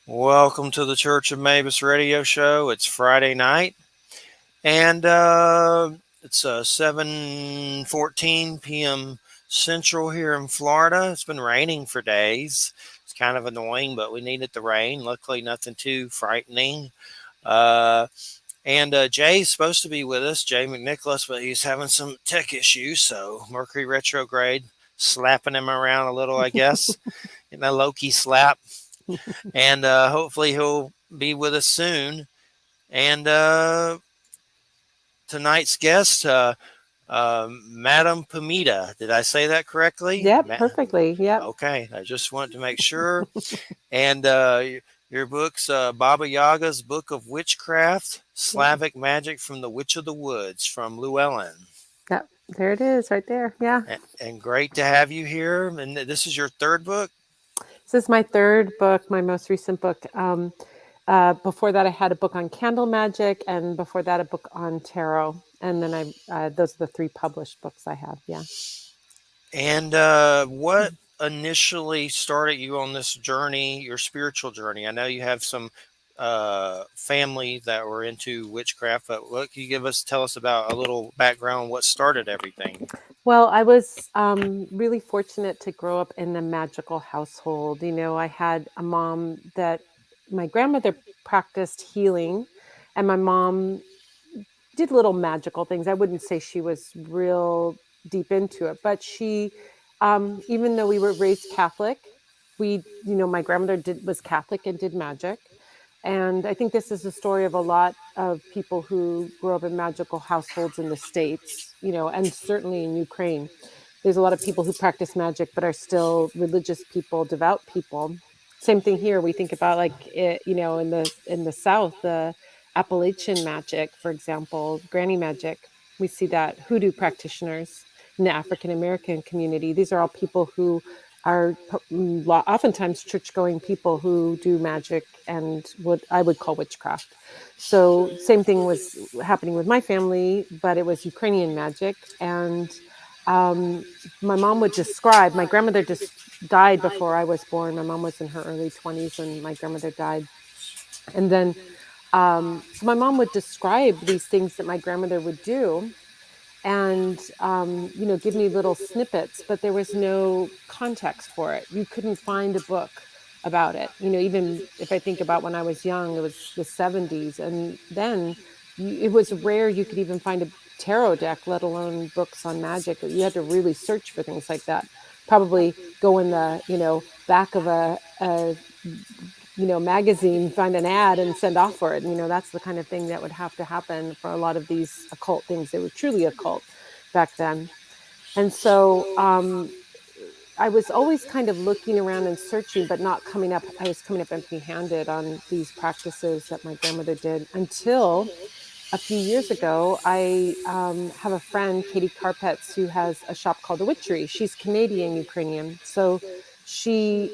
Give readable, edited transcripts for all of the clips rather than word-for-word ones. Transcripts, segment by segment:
Welcome to the Church of Mabus radio show. It's Friday night, and it's 7:14 p.m. Central here in Florida. It's been raining for days. It's kind of annoying, but we needed the rain. Luckily, nothing too frightening. Uh, and Jay's supposed to be with us, Jay McNicholas, but he's having some tech issues, so Mercury retrograde slapping him around a little, I guess, in a Loki slap. And hopefully he'll be with us soon. And tonight's guest, Madam Pamita. Did I say that correctly? Yep, perfectly. Yep. Okay, I just wanted to make sure. And your book's Baba Yaga's Book of Witchcraft, Slavic Magic from the Witch of the Woods from Llewellyn. Yep, there it is right there. Yeah. And great to have you here. And this is your third book? This is my third book, my most recent book. Before that, I had a book on candle magic, and before that, a book on tarot. And then those are the three published books I have. Yeah. And what initially started you on this journey, your spiritual journey? I know you have some family that were into witchcraft, but what can you tell us about a little background, what started everything? Well, I was really fortunate to grow up in a magical household. You know, I had a mom that my grandmother practiced healing, and my mom did little magical things. I wouldn't say she was real deep into it, but she, even though we were raised Catholic, my grandmother was Catholic and did magic. And I think this is a story of a lot of people who grew up in magical households in the States, and certainly in Ukraine. There's a lot of people who practice magic, but are still religious people, devout people. Same thing here. We think about in the South, the Appalachian magic, for example, granny magic. We see that hoodoo practitioners in the African American community. These are all people who are oftentimes church-going people who do magic and what I would call witchcraft. So same thing was happening with my family, but it was Ukrainian magic. And my mom would describe, my grandmother just died before I was born. My mom was in her early 20s when my grandmother died. And then, so my mom would describe these things that my grandmother would do and, give me little snippets, but there was no context for it. You couldn't find a book about it. Even if I think about when I was young, it was the 70s. And then it was rare you could even find a tarot deck, let alone books on magic. You had to really search for things like that. Probably go in the, back of a magazine, find an ad and send off for it. That's the kind of thing that would have to happen for a lot of these occult things. They were truly occult back then. And so I was always kind of looking around and searching, but not coming up. I was coming up empty-handed on these practices that my grandmother did until a few years ago. I have a friend, Katie Carpets, who has a shop called The Witchery. She's Canadian Ukrainian. So she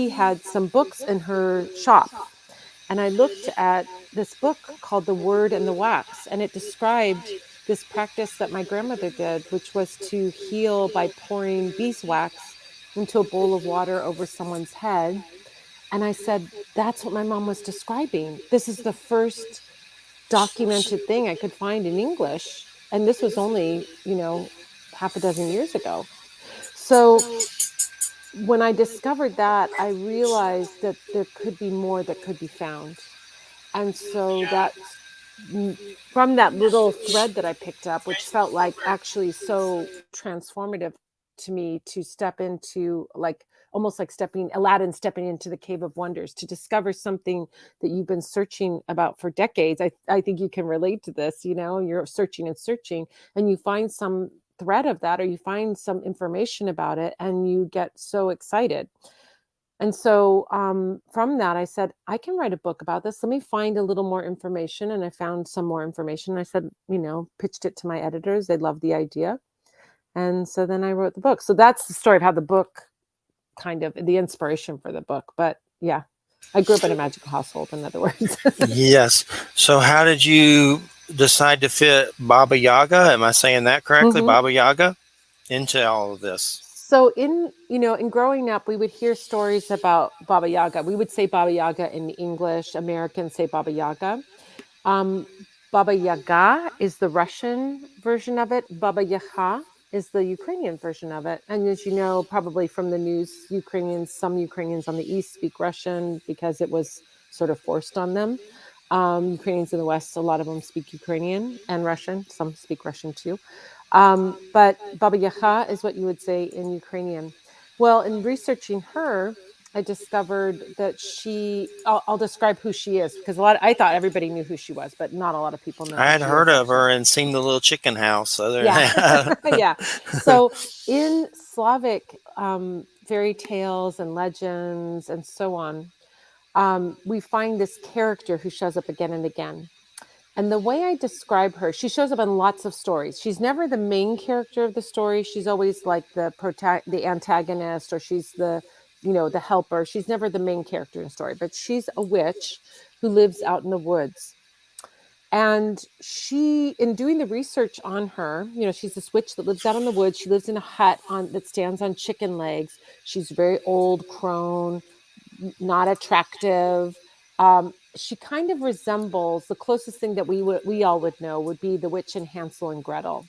had some books in her shop. And I looked at this book called The Word and the Wax, and it described this practice that my grandmother did, which was to heal by pouring beeswax into a bowl of water over someone's head. And I said, that's what my mom was describing. This is the first documented thing I could find in English. And this was only, half a dozen years ago. So when I discovered that, I realized that there could be more that could be found. And so from that little thread that I picked up, which felt like actually so transformative to me, to step into almost like Aladdin stepping into the Cave of Wonders, to discover something that you've been searching about for decades. I think you can relate to this. You're searching and you find some thread of that, or you find some information about it and you get so excited. And so from that, I said, I can write a book about this. Let me find a little more information. And I found some more information. I said, pitched it to my editors. They loved the idea. And so then I wrote the book. So that's the story of how the book, kind of the inspiration for the book. But yeah, I grew up in a magical household, in other words. Yes. So how did you decide to fit Baba Yaga? Am I saying that correctly? Mm-hmm. Baba Yaga into all of this? So in growing up, we would hear stories about Baba Yaga. We would say Baba Yaga in English. Americans say Baba Yaga. Um, Baba Yaga is the Russian version of it. Baba Yaga is the Ukrainian version of it. And as you know, probably from the news, some Ukrainians on the east speak Russian because it was sort of forced on them. Ukrainians in the west, a lot of them speak Ukrainian and Russian. Some speak Russian too. But Baba Yaga is what you would say in Ukrainian. Well, in researching her, I discovered that I'll describe who she is because I thought everybody knew who she was, but not a lot of people know I who had she heard is of actually. her and seen the little chicken house. Other than Yeah. that, Yeah. So in Slavic fairy tales and legends and so on, we find this character who shows up again and again. And the way I describe her, she shows up in lots of stories. She's never the main character of the story. She's always like the antagonist, or she's the helper. She's never the main character in the story, but she's a witch who lives out in the woods. And in doing the research on her, she's this witch that lives out in the woods. She lives in a hut that stands on chicken legs. She's very old, crone, not attractive. She kind of resembles the closest thing that we all would know would be the witch in Hansel and Gretel.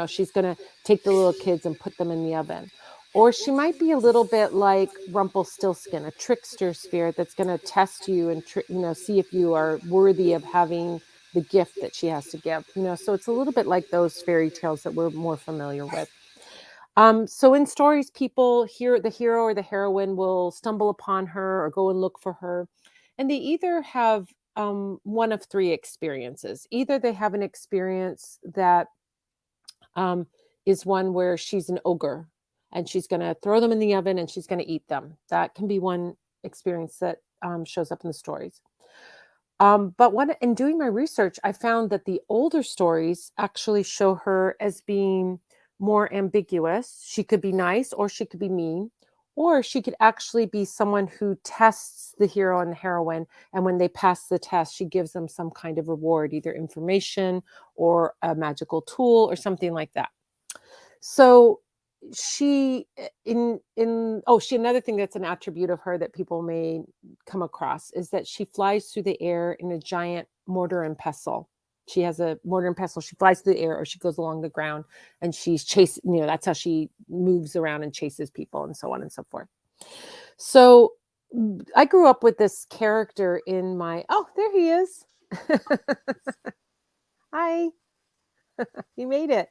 She's going to take the little kids and put them in the oven. Or she might be a little bit like Rumpelstiltskin, a trickster spirit that's going to test you and see if you are worthy of having the gift that she has to give. So it's a little bit like those fairy tales that we're more familiar with. So in stories, people hear the hero or the heroine will stumble upon her or go and look for her. And they either have one of three experiences. Either they have an experience that um, is one where she's an ogre and she's going to throw them in the oven and she's going to eat them. That can be one experience that shows up in the stories. But in doing my research, I found that the older stories actually show her as being more ambiguous. She could be nice or she could be mean, or she could actually be someone who tests the hero and the heroine. And when they pass the test, she gives them some kind of reward, either information or a magical tool or something like that. So she in oh she another thing that's an attribute of her that people may come across is that she flies through the air in a giant mortar and pestle. She has a mortar and pestle. She flies through the air or she goes along the ground and she's chasing, that's how she moves around and chases people and so on and so forth. So I grew up with this character in my there he is. Hi, you made it.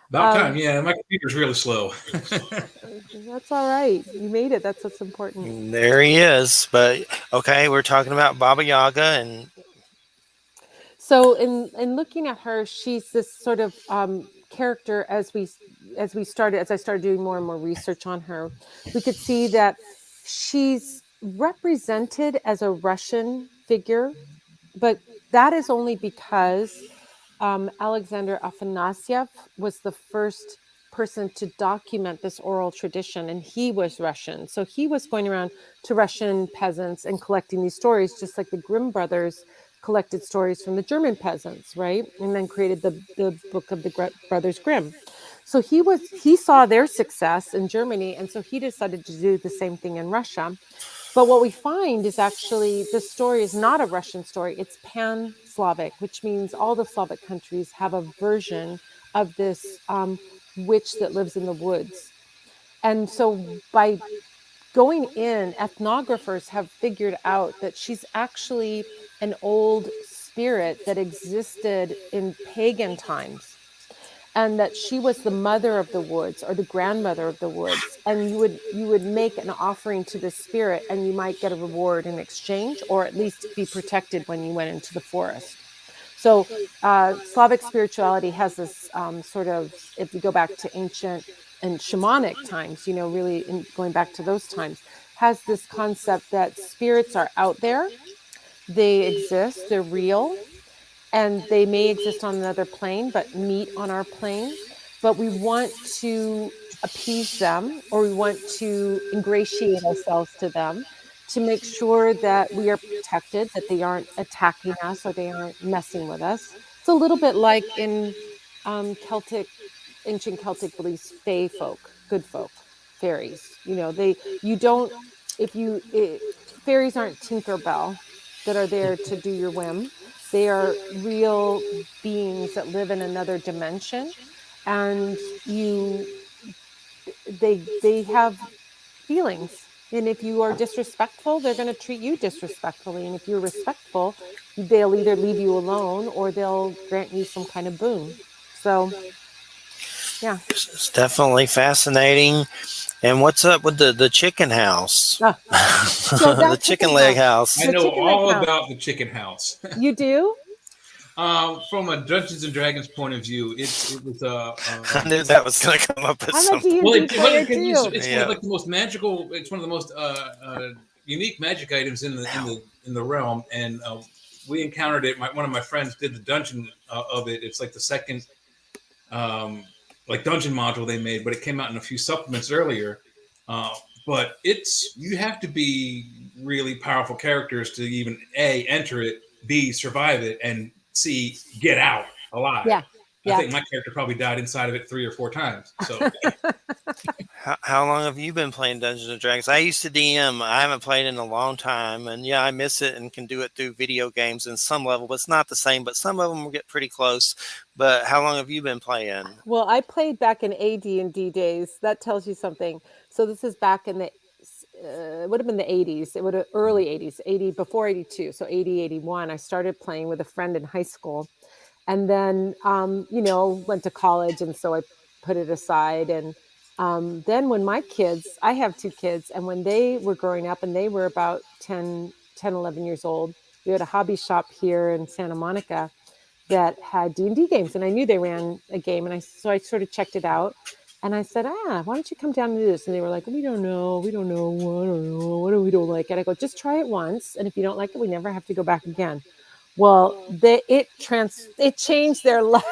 About time. um Yeah, my computer's really slow. That's all right. You made it. That's what's important. there he is. But okay, we're talking about Baba Yaga, and So in looking at her, she's this sort of character. As I started doing more and more research on her, we could see that she's represented as a Russian figure, but that is only because Alexander Afanasyev was the first person to document this oral tradition, and he was Russian. So he was going around to Russian peasants and collecting these stories, just like the Grimm brothers collected stories from the German peasants, right? And then created the book of the Brothers Grimm. So he saw their success in Germany, and so he decided to do the same thing in Russia. But what we find is actually this story is not a Russian story. It's pan-Slavic, which means all the Slavic countries have a version of this witch that lives in the woods. And so by going in, ethnographers have figured out that she's actually an old spirit that existed in pagan times, and that she was the mother of the woods or the grandmother of the woods, and you would make an offering to the spirit and you might get a reward in exchange, or at least be protected when you went into the forest. So Slavic spirituality has this sort of, if you go back to ancient and shamanic times, really going back to those times, has this concept that spirits are out there, they exist, they're real, and they may exist on another plane but meet on our plane, but we want to appease them, or we want to ingratiate ourselves to them to make sure that we are protected, that they aren't attacking us or they aren't messing with us. It's a little bit like in celtic ancient Celtic beliefs, fae folk. good folk, fairies. You know, you don't, if you, fairies aren't Tinkerbell that are there to do your whim. They are real beings that live in another dimension, and they have feelings. And if you are disrespectful, they're going to treat you disrespectfully. And if you're respectful, they'll either leave you alone or they'll grant you some kind of boon. So, yeah. It's definitely fascinating. And what's up with the chicken house? Ah, so The that chicken leg house. I The know chicken leg all house. about the chicken house. You do? From a Dungeons and Dragons point of view, it was I knew that was going to come up at I'm a some point. well, D&D player too. it's one of like the most magical. It's one of the most unique magic items in the realm, and we encountered it. One of my friends did the dungeon of it. It's like the second like dungeon module they made, but it came out in a few supplements earlier. But you have to be really powerful characters to even A, enter it, B, survive it, and C, get out alive. Yeah. I think my character probably died inside of it 3 or 4 times. So How long have you been playing Dungeons and Dragons? I used to DM. I haven't played in a long time, and yeah, I miss it and can do it through video games in some level, but it's not the same. But some of them will get pretty close. But how long have you been playing? Well, I played back in AD&D days. That tells you something. So this is back in the it would have been the 80s. It would have early 80s, 80 before 82. So 80, 81. I started playing with a friend in high school, and then went to college, and so I put it aside. And then when I have 2 kids, and when they were growing up and they were about 11 years old, we had a hobby shop here in Santa Monica that had D&D games, and I knew they ran a game, and so I sort of checked it out, and I said, why don't you come down and do this? And they were like, we don't know, I don't know, we don't like it. I go, just try it once, and if you don't like it, we never have to go back again. Well, it changed their life.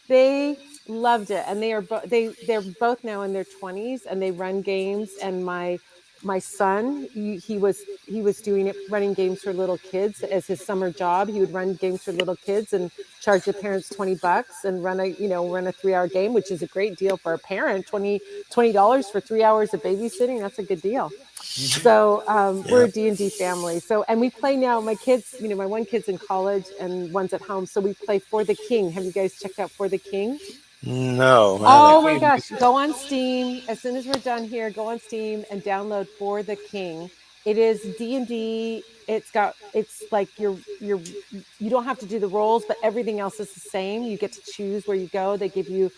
They loved it, and they're both now in their 20s, and they run games. And my son, he was doing it, running games for little kids as his summer job. He would run games for little kids and charge the parents $20 and run a 3-hour game, which is a great deal for a parent. $20 for 3 hours of babysitting, that's a good deal. So we're a D&D family. So, and we play now, my kids, my one kid's in college and one's at home. So we play For the King. Have you guys checked out For the King? No. Oh my gosh. Go on Steam. As soon as we're done here, go on Steam and download For the King. It is D&D. It's like you don't have to do the rolls, but everything else is the same. You get to choose where you go. They give you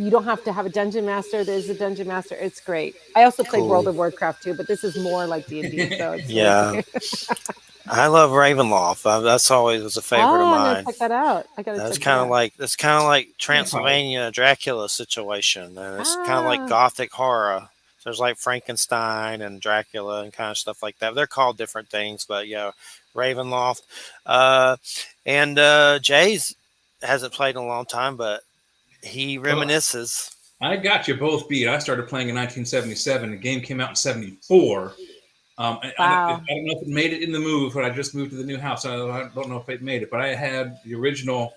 don't have to have a dungeon master. There's a dungeon master. It's great. I also played World of Warcraft too, but this is more like D&D. So it's yeah. I love Ravenloft. That's always was a favorite of mine. I'm gonna check that out. I gotta. That's kind of like Transylvania Dracula situation, and it's kind of like Gothic horror. So there's like Frankenstein and Dracula and kind of stuff like that. They're called different things, but yeah, Ravenloft. And Jay's hasn't played in a long time, but he reminisces. I got you both beat. I started playing in 1977. The game came out in 74. Wow. I don't know if it made it in the move, but I just moved to the new house. I don't know if it made it, but I had the original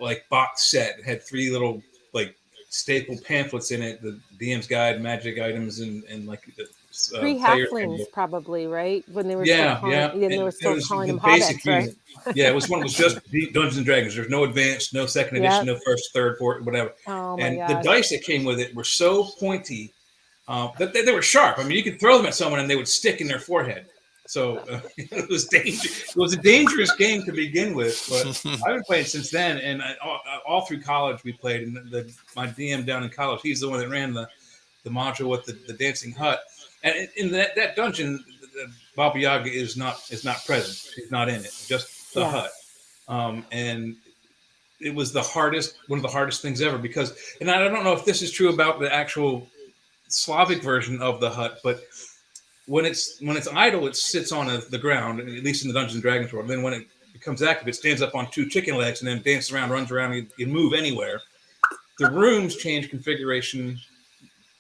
like box set. It had 3 little like staple pamphlets in it: the DM's Guide, Magic Items, and like the 3 halflings, probably, right? When they were still calling them hobbits, right? Yeah, it was just Dungeons and Dragons. There's no advanced, no second edition, no first, third, fourth, whatever. Oh my and gosh. The dice that came with it were so pointy that they were sharp. I mean, you could throw them at someone and they would stick in their forehead. So it was dangerous. It was a dangerous game to begin with, but I've been playing since then. And all through college we played. And my DM down in college, he's the one that ran the module with the dancing hut. And in that dungeon, Baba Yaga is not present. She's not in it. Just the hut. And it was one of the hardest things ever because, and I don't know if this is true about the actual Slavic version of the hut, but when it's idle, it sits on the ground, at least in the Dungeons and Dragons world. And then when it becomes active, it stands up on 2 chicken legs and then dances around, runs around, and you move anywhere. The rooms change configuration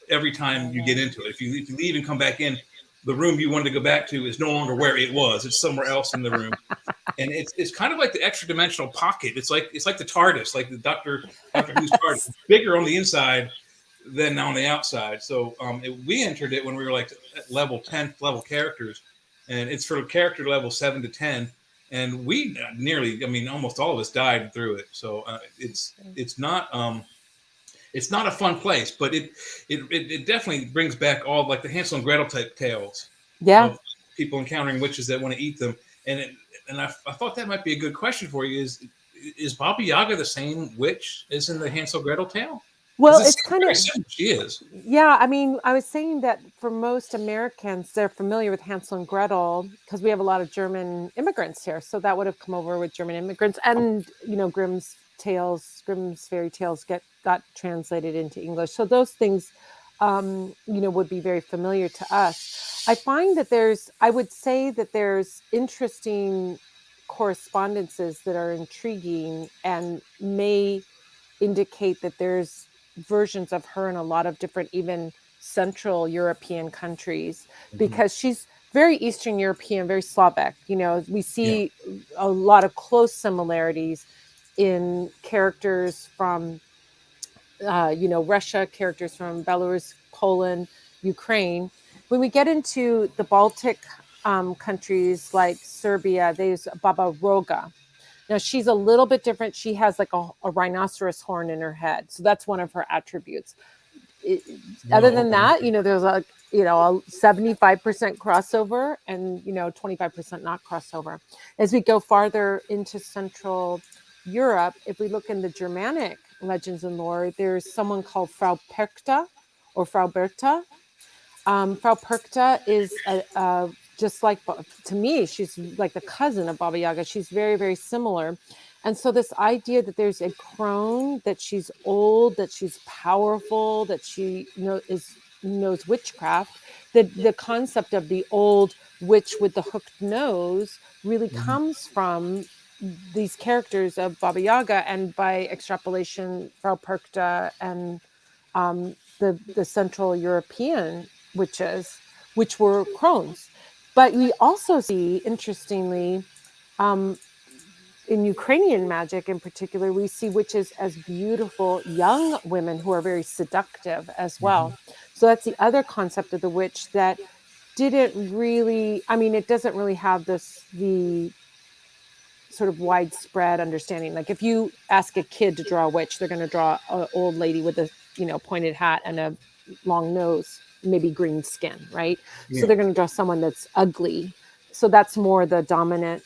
every time you get into it. If you leave and come back in, the room you wanted to go back to is no longer where it was. It's somewhere else in the room. And it's kind of like the extra dimensional pocket. It's like the TARDIS, like the Doctor Who's TARDIS. It's bigger on the inside, than on the outside. So we entered it when we were like at level 10th level characters, and it's for character level 7 to 10. And we nearly, I mean, almost all of us died through it. So it's not a fun place, but it definitely brings back all like the Hansel and Gretel type tales Yeah. of people encountering witches that want to eat them. And I thought that might be a good question for you: is Baba Yaga the same witch as in the Hansel Gretel tale? Well, Because it it's seems kind very of, simple. She is. yeah. I mean, I was saying that for most Americans, they're familiar with Hansel and Gretel because we have a lot of German immigrants here. So that would have come over with German immigrants, and Grimm's fairy tales got translated into English. So those things, would be very familiar to us. I find that I would say that there's interesting correspondences that are intriguing and may indicate that there's versions of her in a lot of different, even Central European countries, Mhm. because she's very Eastern European, very Slavic. We Yeah. see a lot of close similarities in characters from, Russia, characters from Belarus, Poland, Ukraine. When we get into the Baltic countries like Serbia, there's Baba Roga. Now she's a little bit different. She has like a rhinoceros horn in her head, so that's one of her attributes. It, Other Oh, than okay. that, there's a 75% crossover and 25% not crossover. As we go farther into Central Europe, if we look in the Germanic legends and lore, there's someone called Frau Perkta or Frau Berta. Frau Perkta is just like, to me, she's like the cousin of Baba Yaga. She's very, very similar. And so this idea that there's a crone, that she's old, that she's powerful, that she knows witchcraft, the concept of the old witch with the hooked nose really Mhm. comes from these characters of Baba Yaga, and by extrapolation, Frau Perkta and the Central European witches, which were crones. But we also see, interestingly, um, in Ukrainian magic in particular, we see witches as beautiful young women who are very seductive as Mhm. well. So that's the other concept of the witch that didn't really, I mean, it doesn't really have the sort of widespread understanding. Like if you ask a kid to draw a witch, they're going to draw an old lady with a pointed hat and a long nose, maybe green skin, right? So Yeah. they're going to draw someone that's ugly. So that's more the dominant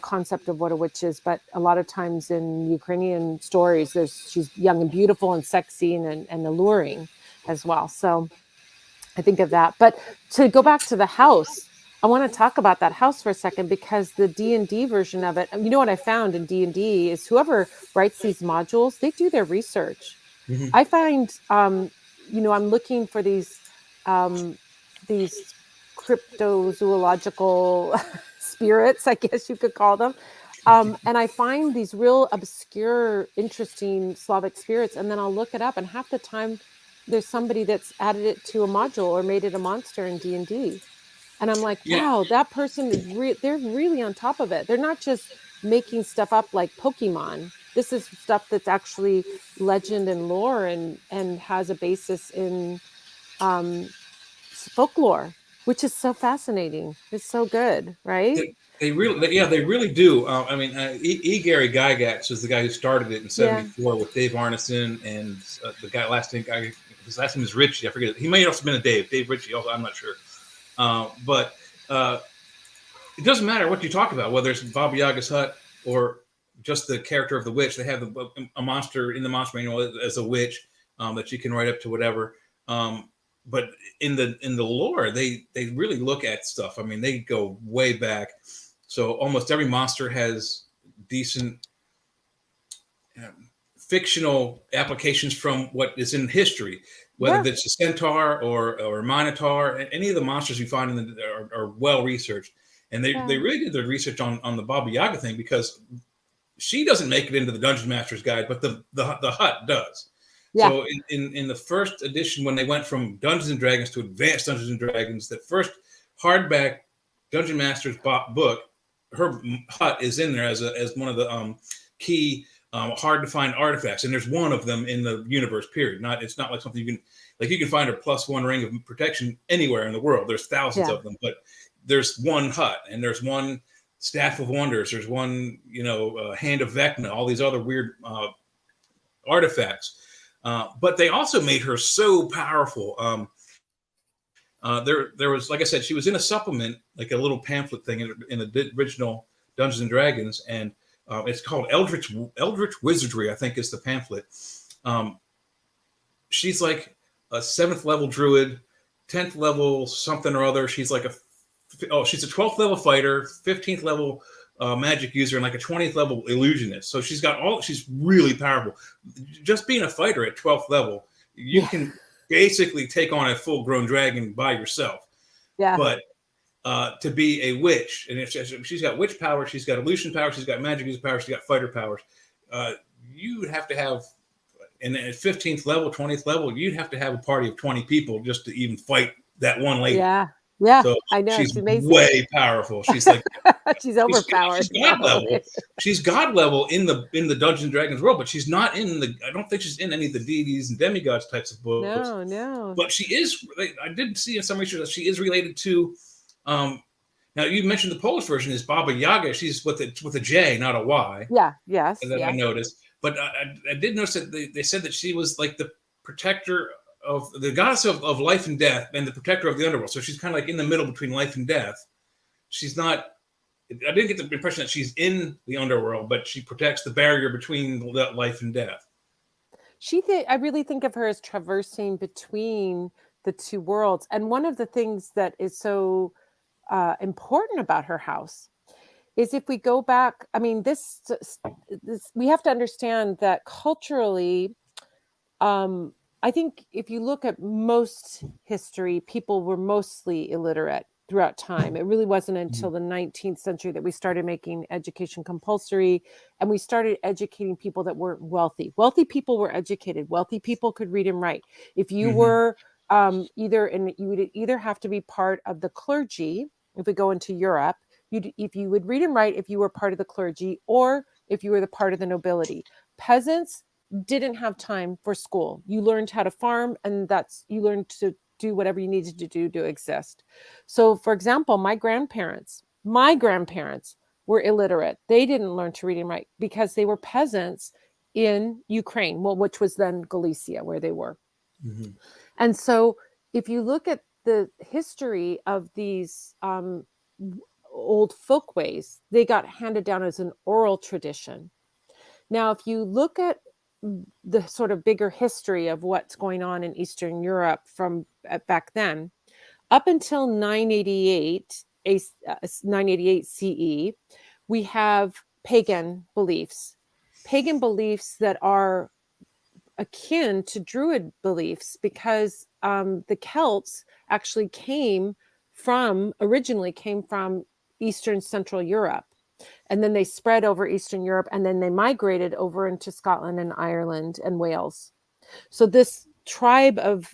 concept of what a witch is. But a lot of times in Ukrainian stories, she's young and beautiful and sexy and alluring as well. So I think of that. But to go back to the house, I want to talk about that house for a second, because the D&D version of it, what I found in D&D is whoever writes these modules, they do their research. Mhm. I find, I'm looking for um, these cryptozoological spirits, I guess you could call them. And I find these real obscure, interesting Slavic spirits, and then I'll look it up, and half the time there's somebody that's added it to a module or made it a monster in D&D. And I'm like, Yeah. wow, that person is they're really on top of it. They're not just making stuff up like Pokemon. This is stuff that's actually legend and lore, and has a basis in um, folklore, which is so fascinating. It's so good, right? They really do. I mean, Gary Gygax is the guy who started it in Yeah. '74 with Dave Arneson, and the guy, his last name is Ritchie. I forget it. He may have also been a Dave Ritchie. Also, I'm not sure. But it doesn't matter what you talk about, whether it's Baba Yaga's hut or just the character of the witch. They have a monster in the monster manual as a witch that you can write up to whatever. But in the lore, they really look at stuff. I mean, they go way back. So almost every monster has decent fictional applications from what is in history, whether Yeah. that's a centaur or a minotaur. Any of the monsters you find are well researched, and they Yeah. really did their research on the Baba Yaga thing, because she doesn't make it into the Dungeon Master's Guide, but the hut does. Yeah. So in the first edition, when they went from Dungeons and Dragons to Advanced Dungeons and Dragons, that first hardback Dungeon Master's book, her hut is in there as one of the key hard to find artifacts, and there's one of them in the universe. Period. It's not like something you can find a +1 ring of protection anywhere in the world. There's thousands Yeah. of them, but there's one hut, and there's one staff of wonders. There's one, hand of Vecna. All these other weird artifacts, but they also made her so powerful. There was, like I said, she was in a supplement, like a little pamphlet thing in the original Dungeons and Dragons, and it's called Eldritch Wizardry, I think is the pamphlet. She's like a 7th level druid, 10th level something or other. She's a 12th level fighter, 15th level magic user, and like a 20th level illusionist. So she's really powerful. Just being a fighter at 12th level, you can basically take on a full-grown dragon by yourself. Yeah. But to be a witch, and she's got witch power, she's got illusion power, she's got magic user power, she's got fighter powers. You would have to have, and at 15th level, 20th level, you'd have to have a party of 20 people just to even fight that one lady. Yeah. So I know. she's amazing. way powerful. She's like she's overpowered. She's god level. She's god level in the Dungeons and Dragons world, but she's not I don't think she's in any of the deities and demigods types of books. No. But she is. I did see in some research that she is related to. Now you mentioned the Polish version is Baba Yaga. She's with a J, not a Y. Yeah. Yes. That I noticed. But I did notice that they said that she was like the protector of the goddess of life and death and the protector of the underworld. So she's kind of like in the middle between life and death. She's not. I didn't get the impression that she's in the underworld, but she protects the barrier between life and death. I really think of her as traversing between the two worlds. And one of the things that is so important about her house is if we go back, I mean, this we have to understand that culturally, I think if you look at most history, people were mostly illiterate throughout time. It really wasn't until the 19th century that we started making education compulsory, and we started educating people that weren't wealthy. Wealthy people were educated. Wealthy people could read and write. If you were you would either have to be part of the clergy. If we go into Europe, if you would read and write, if you were part of the clergy, or if you were the part of the nobility. Peasants didn't have time for school. You learned how to farm, and you learned to do whatever you needed to do to exist. So, for example, my grandparents were illiterate. They didn't learn to read and write because they were peasants in Ukraine, which was then Galicia, where they were. And so if you look at the history of these old folkways, they got handed down as an oral tradition. Now, if you look at the sort of bigger history of what's going on in Eastern Europe from back then, up until 988 CE, we have pagan beliefs that are akin to Druid beliefs, because the Celts actually originally came from Eastern Central Europe. And then they spread over Eastern Europe, and then they migrated over into Scotland and Ireland and Wales. So this tribe of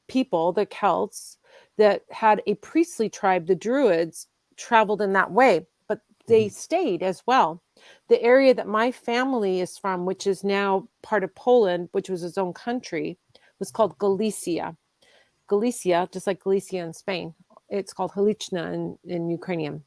people, the Celts, that had a priestly tribe, the Druids, traveled in that way, but they stayed as well. The area that my family is from, which is now part of Poland, which was its own country, was called Galicia. Galicia, just like Galicia in Spain. It's called Halicna in Ukrainian.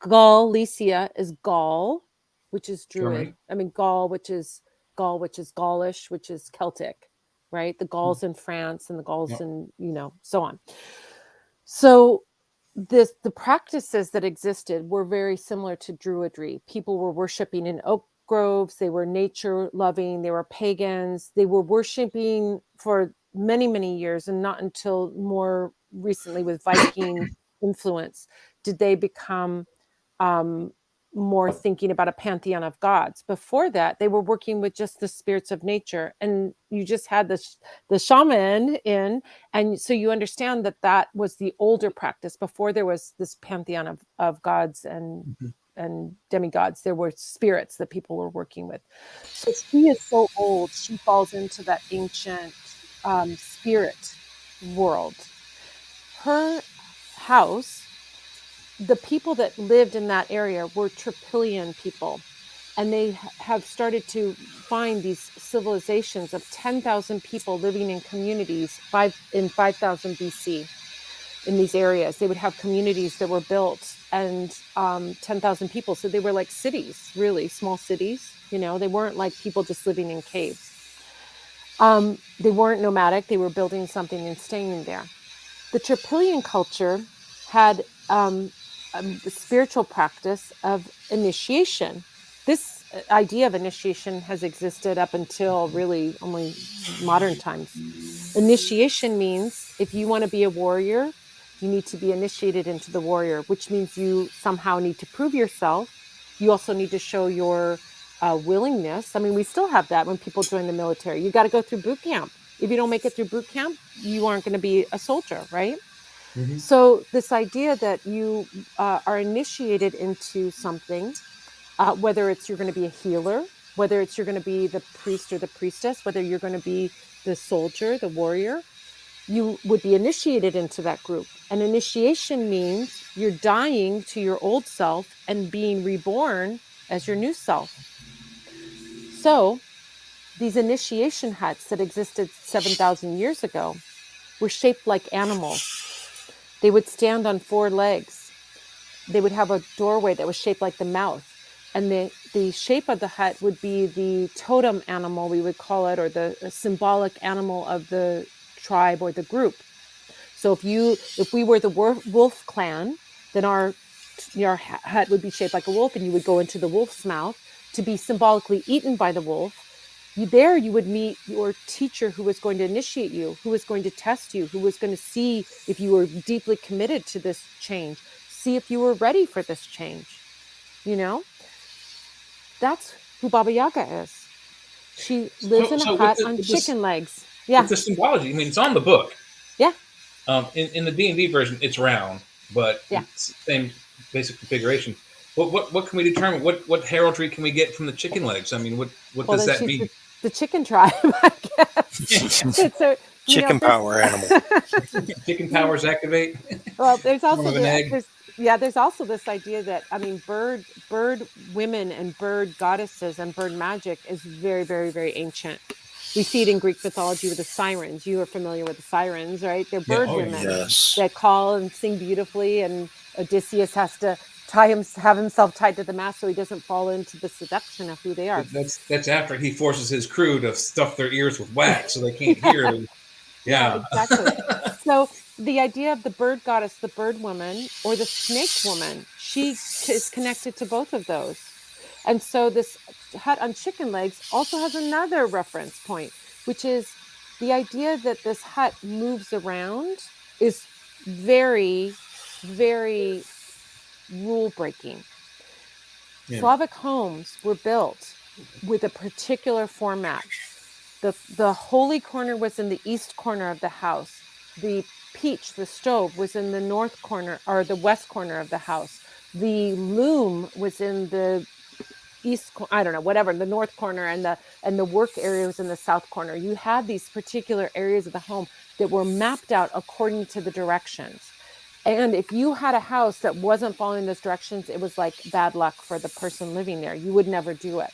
Galicia is Gaul, which is Druid. Germany. I mean, Gaul, which is Gaulish, which is Celtic, right? The Gauls in France and the Gauls in, so on. So the practices that existed were very similar to Druidry. People were worshiping in oak groves. They were nature loving. They were pagans. They were worshiping for many, many years, and not until more recently with Viking influence did they become more thinking about a pantheon of gods. Before that, they were working with just the spirits of nature, and you just had the shaman in, and so you understand that was the older practice. Before there was this pantheon of gods and demigods, there were spirits that people were working with. So she is so old, she falls into that ancient spirit world. Her house, the people that lived in that area were Trypillian people. And they have started to find these civilizations of 10,000 people living in communities in 5,000 BC in these areas. They would have communities that were built and 10,000 people. So they were like cities, really small cities. They weren't like people just living in caves. They weren't nomadic. They were building something and staying there. The Trypillian culture had a spiritual practice of initiation. This idea of initiation has existed up until really only modern times. Initiation means if you want to be a warrior, you need to be initiated into the warrior, which means you somehow need to prove yourself. You also need to show your willingness. I mean, we still have that when people join the military. You got to go through boot camp. If you don't make it through boot camp, you aren't going to be a soldier, right? Mm-hmm. So this idea that you are initiated into something, whether it's you're going to be a healer, whether it's you're going to be the priest or the priestess, whether you're going to be the soldier, the warrior, you would be initiated into that group. And initiation means you're dying to your old self and being reborn as your new self. So these initiation huts that existed 7,000 years ago were shaped like animals. They would stand on 4 legs. They would have a doorway that was shaped like the mouth. And the shape of the hut would be the totem animal, we would call it, or the symbolic animal of the tribe or the group. So if we were the wolf clan, then our hut would be shaped like a wolf, and you would go into the wolf's mouth to be symbolically eaten by the wolf. You would meet your teacher who was going to initiate you, who was going to test you, who was going to see if you were deeply committed to this change, see if you were ready for this change. That's who Baba Yaga is. She lives in a hut on chicken legs. Yeah. With the symbology, I mean, it's on the book. Yeah. In the D&D version, it's round, but it's the same basic configuration. What can we determine? What heraldry can we get from the chicken legs? I mean, what does that mean? The chicken tribe, I guess. Chicken power animal. Chicken powers activate. Well, there's also there's also this idea that, I mean, bird women and bird goddesses and bird magic is very, very, very ancient. We see it in Greek mythology with the sirens. You are familiar with the sirens, right? They're bird women that call and sing beautifully, and Odysseus has to have himself tied to the mast so he doesn't fall into the seduction of who they are. That's after he forces his crew to stuff their ears with wax so they can't hear him. Yeah, exactly. So the idea of the bird goddess, the bird woman, or the snake woman, she is connected to both of those. And so this hut on chicken legs also has another reference point, which is the idea that this hut moves around is very, very rule breaking. Yeah. Slavic homes were built with a particular format. The holy corner was in the east corner of the house. The peach, the stove, was in the north corner or the west corner of the house. The loom was in the the north corner, and the work area was in the south corner. You had these particular areas of the home that were mapped out according to the directions. And if you had a house that wasn't following those directions, it was like bad luck for the person living there. You would never do it.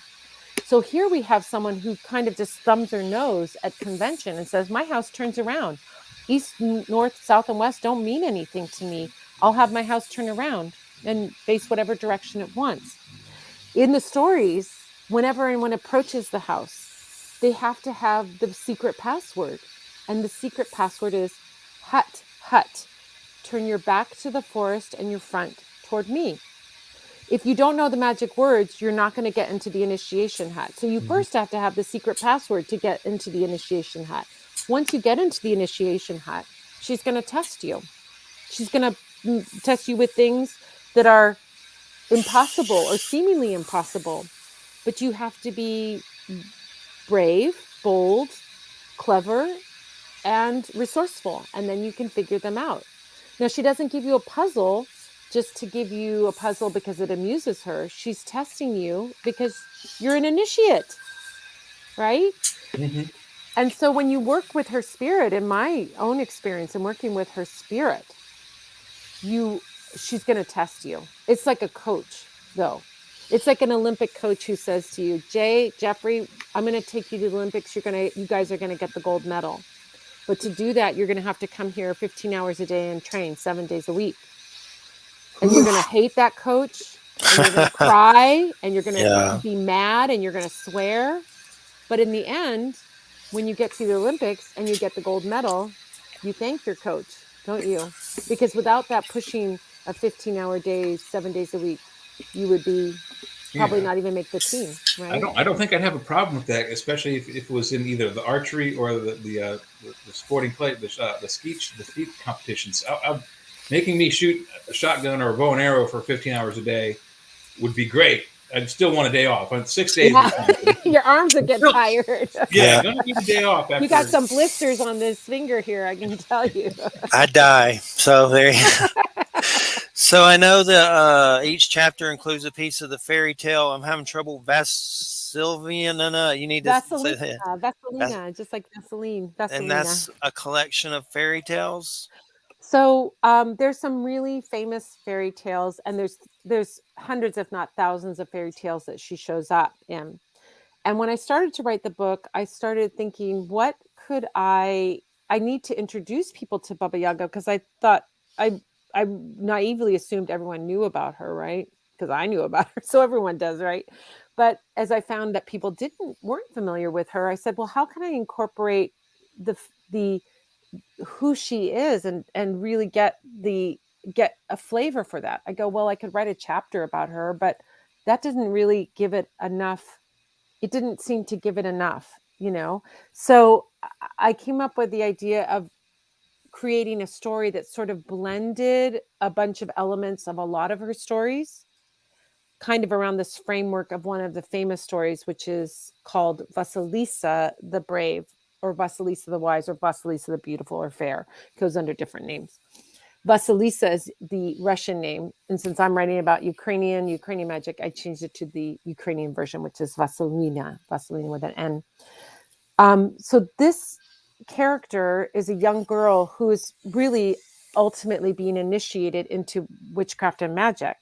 So here we have someone who kind of just thumbs her nose at convention and says, my house turns around. East, north, south, and west don't mean anything to me. I'll have my house turn around and face whatever direction it wants. In the stories, whenever anyone approaches the house, they have to have the secret password. And the secret password is hut, hut. Turn your back to the forest and your front toward me. If you don't know the magic words, you're not going to get into the initiation hut. So you first have to have the secret password to get into the initiation hut. Once you get into the initiation hut, she's going to test you. She's going to test you with things that are impossible or seemingly impossible. But you have to be brave, bold, clever, and resourceful. And then you can figure them out. Now, she doesn't give you a puzzle just to give you a puzzle because it amuses her. She's testing you because you're an initiate, right? Mm-hmm. And so when you work with her spirit, in my own experience in working with her spirit, she's going to test you. It's like a coach, though. It's like an Olympic coach who says to you, Jeffrey, I'm going to take you to the Olympics. You guys are going to get the gold medal. But to do that, you're going to have to come here 15 hours a day and train 7 days a week. And you're going to hate that coach, and you're going to cry, and you're going to Yeah. be mad, and you're going to swear. But in the end, when you get to the Olympics and you get the gold medal, you thank your coach, don't you? Because without that pushing a 15-hour day, 7 days a week, you would be probably Yeah. not even make the team, right? I don't think I'd have a problem with that, especially if it was in either the archery or the sporting play, the skeet competitions. Making me shoot a shotgun or a bow and arrow for 15 hours a day would be great. I'd still want a day off. On 6 days, Yeah. Your arms would get tired. yeah, gonna need a day off after. You got some blisters on this finger here, I can tell you. I die. So there. So I know that each chapter includes a piece of the fairy tale. I'm having trouble. Vasilviana. You need to say that. Vaselina, just like Vaseline, And Vaselina. that's a collection of fairy tales. So there's some really famous fairy tales, and there's hundreds, if not thousands, of fairy tales that she shows up in. And when I started to write the book, I started thinking, what could I need to introduce people to Baba Yaga, because I thought I naively assumed everyone knew about her, right? Because I knew about her, so everyone does, right? But as I found that people weren't familiar with her, I said, well, how can I incorporate the who she is and really get a flavor for that? I go, well, I could write a chapter about her, but that doesn't really give it enough. It didn't seem to give it enough, So I came up with the idea of creating a story that sort of blended a bunch of elements of a lot of her stories, kind of around this framework of one of the famous stories, which is called Vasilisa the Brave, or Vasilisa the Wise, or Vasilisa the Beautiful or Fair. It goes under different names. Vasilisa is the Russian name. And since I'm writing about Ukrainian magic, I changed it to the Ukrainian version, which is Vasilina with an N. So this character is a young girl who is really ultimately being initiated into witchcraft and magic.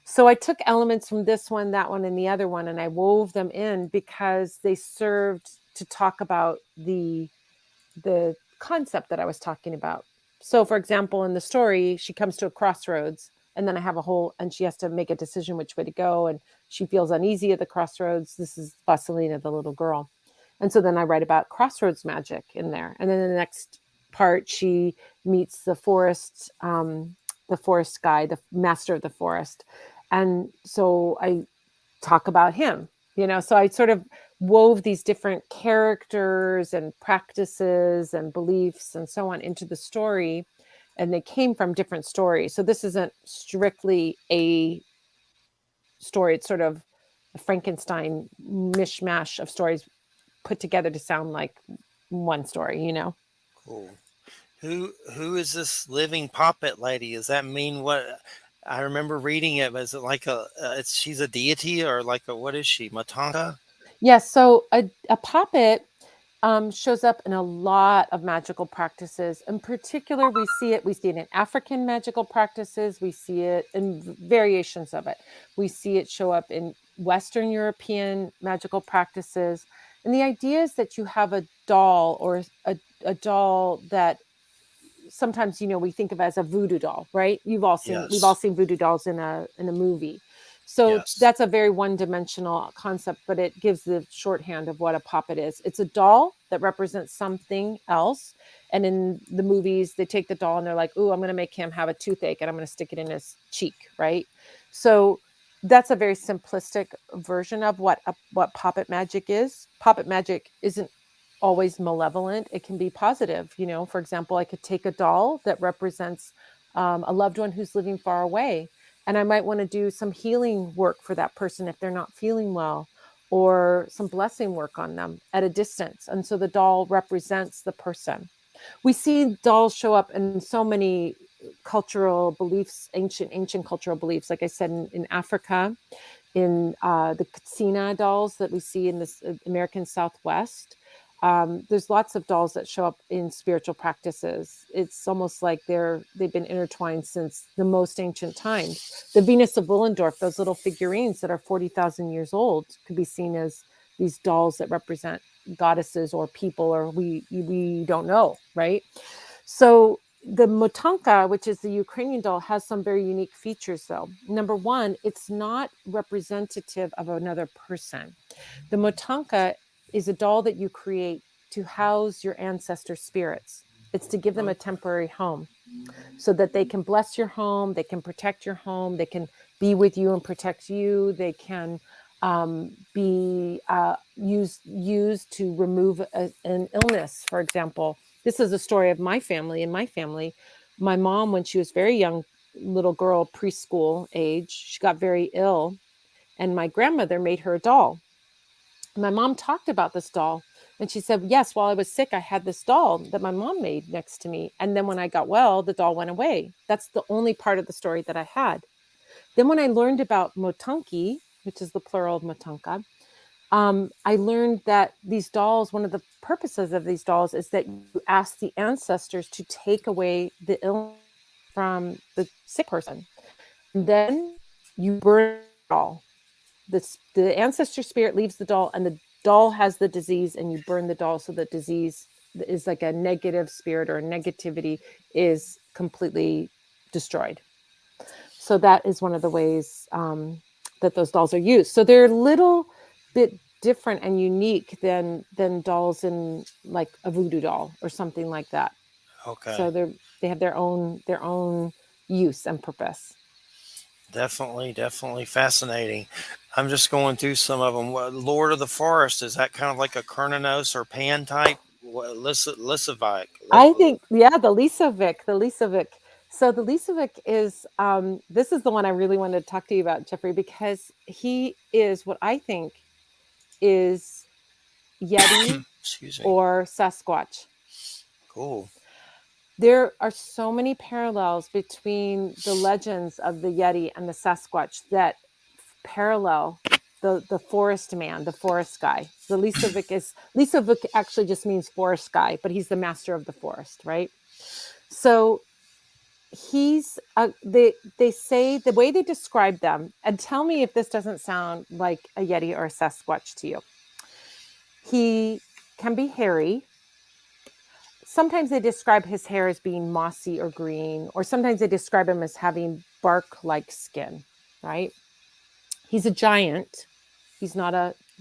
So I took elements from this one, that one, and the other one, and I wove them in because they served to talk about the concept that I was talking about. So, for example, in the story, she comes to a crossroads, and then and she has to make a decision which way to go, and she feels uneasy at the crossroads. This is Vasilina, the little girl. And so then I write about crossroads magic in there. And then in the next part, she meets the forest guy, the master of the forest. And so I talk about him, so I sort of wove these different characters and practices and beliefs and so on into the story, and they came from different stories. So this isn't strictly a story. It's sort of a Frankenstein mishmash of stories put together to sound like one story. Cool. Who is this living puppet lady? Does that mean what? I remember reading it. But is it like she's a deity, or like what is she? Matanga? Yes. So a puppet shows up in a lot of magical practices. In particular, we see it in African magical practices. We see it in variations of it. We see it show up in Western European magical practices. And the idea is that you have a doll, or a doll that sometimes we think of as a voodoo doll, right? We've all seen voodoo dolls in a movie. So Yes. that's a very one-dimensional concept, but it gives the shorthand of what a puppet is. It's a doll that represents something else. And in the movies, they take the doll and they're like, "Ooh, I'm going to make him have a toothache and I'm going to stick it in his cheek," right? So that's a very simplistic version of what puppet magic is. Puppet magic isn't always malevolent. It can be positive. For example, I could take a doll that represents a loved one who's living far away, and I might want to do some healing work for that person if they're not feeling well, or some blessing work on them at a distance. And so the doll represents the person. We see dolls show up in so many cultural beliefs, ancient cultural beliefs. Like I said, in Africa, in the Katsina dolls that we see in this American Southwest. There's lots of dolls that show up in spiritual practices. It's almost like they've been intertwined since the most ancient times. The Venus of Willendorf, those little figurines that are 40,000 years old, could be seen as these dolls that represent goddesses or people, or we don't know, right? So the Motanka, which is the Ukrainian doll, has some very unique features, though. Number one, it's not representative of another person. The Motanka is a doll that you create to house your ancestor spirits. It's to give them a temporary home so that they can bless your home, they can protect your home, they can be with you and protect you, they can be used to remove an illness, for example. This is a story of my family. In my family, my mom, when she was very young, little girl, preschool age, she got very ill, and my grandmother made her a doll. My mom talked about this doll, and she said, yes, while I was sick, I had this doll that my mom made next to me. And then when I got well, the doll went away. That's the only part of the story that I had. Then when I learned about motanki, which is the plural of motanka, I learned that these dolls, one of the purposes of these dolls is that you ask the ancestors to take away the illness from the sick person. And then you burn the doll. The ancestor spirit leaves the doll, and the doll has the disease, and you burn the doll so that disease is like a negative spirit or negativity is completely destroyed. So that is one of the ways that those dolls are used. So they're a little bit different and unique than dolls in like a voodoo doll or something like that. Okay. So they have their own use and purpose. Definitely fascinating. I'm just going through some of them. Lord of the Forest, is that kind of like a Kernanos or Pan type? Lissavic. I think, yeah, the Lisovic. So the Lisovic is, this is the one I really wanted to talk to you about, Jeffrey, because he is what I think is Yeti Excuse me. or Sasquatch. Cool. There are so many parallels between the legends of the Yeti and the Sasquatch that parallel the forest man, the forest guy. The Lisovic actually just means forest guy, but he's the master of the forest, right? So he's they say the way they describe them, and tell me if this doesn't sound like a Yeti or a Sasquatch to you. He can be hairy. Sometimes they describe his hair as being mossy or green, or sometimes they describe him as having bark-like skin, right? He's a giant.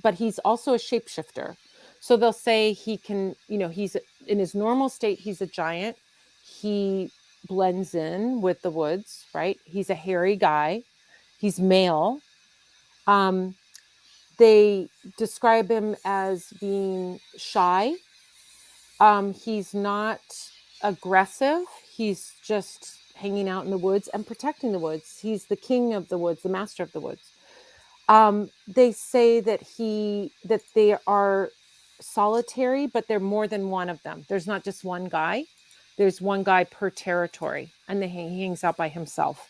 But he's also a shapeshifter. So they'll say he can, he's in his normal state, he's a giant. He blends in with the woods, right? He's a hairy guy. He's male. They describe him as being shy. He's not aggressive. He's just hanging out in the woods and protecting the woods. He's the king of the woods, the master of the woods. They say that they are solitary, but they're more than one of them. There's not just one guy. There's one guy per territory, and he hangs out by himself.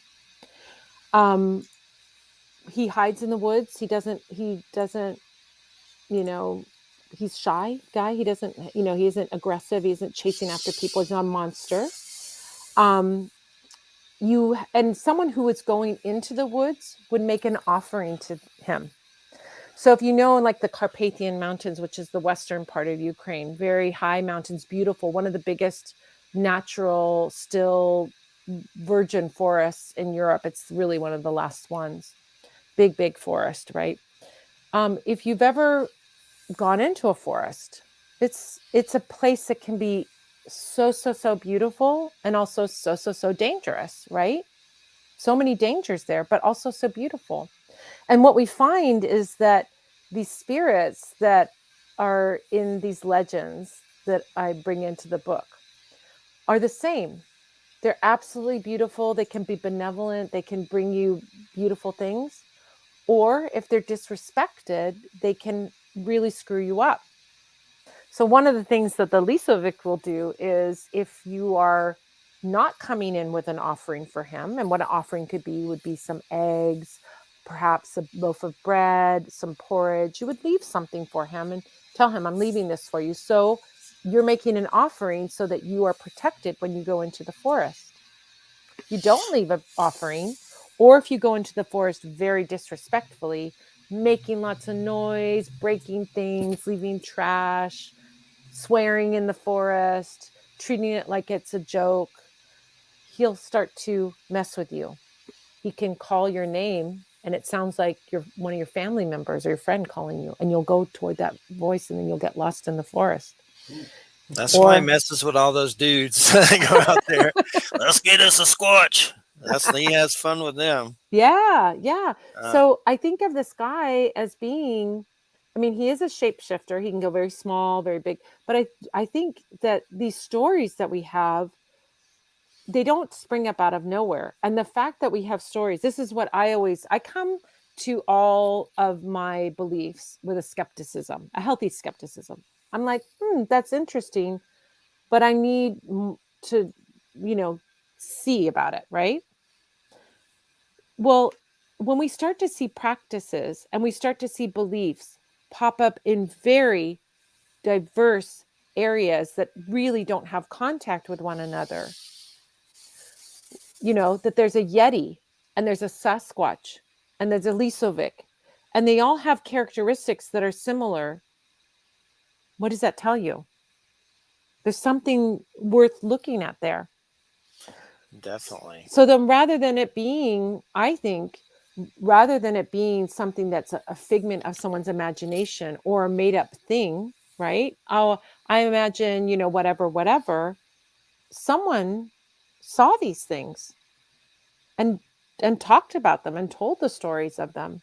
He hides in the woods. He doesn't, he's shy guy. He doesn't, he isn't aggressive. He isn't chasing after people. He's not a monster. And someone who is going into the woods would make an offering to him. So if in like the Carpathian Mountains, which is the western part of Ukraine, very high mountains, beautiful, one of the biggest natural, still virgin forests in Europe. It's really one of the last ones. Big forest, right? If you've ever gone into a forest, it's a place that can be so beautiful and also so dangerous, right? So many dangers there, but also so beautiful. And what we find is that these spirits that are in these legends that I bring into the book are the same. They're absolutely beautiful. They can be benevolent. They can bring you beautiful things. Or if they're disrespected, they can really screw you up. So one of the things that the Lisovic will do is if you are not coming in with an offering for him, and what an offering could be would be some eggs, perhaps a loaf of bread, some porridge. You would leave something for him and tell him, I'm leaving this for you. So you're making an offering so that you are protected when you go into the forest. If you don't leave an offering, or if you go into the forest very disrespectfully, making lots of noise, breaking things, leaving trash, swearing in the forest, treating it like it's a joke, he'll start to mess with you. He can call your name and it sounds like you're one of your family members or your friend calling you, and you'll go toward that voice and then you'll get lost in the forest. That's why he Or messes with all those dudes. They go out there. Let's get us a squatch. He has fun with them. yeah. Uh, So I think of this guy as being, I mean, he is a shapeshifter. He can go very small, very big. But I think that these stories that we have, they don't spring up out of nowhere. And the fact that we have stories, this is what I come to all of my beliefs with a skepticism, a healthy skepticism. I'm like, that's interesting, but I need to, see about it, right? Well, when we start to see practices and we start to see beliefs pop up in very diverse areas that really don't have contact with one another, that there's a Yeti and there's a Sasquatch and there's a Lisovic, and they all have characteristics that are similar, what does that tell you? There's something worth looking at there. Definitely. So then rather than it being, I think, rather than it being something that's a figment of someone's imagination or a made up thing, right? Oh, I imagine, whatever, someone saw these things and talked about them and told the stories of them.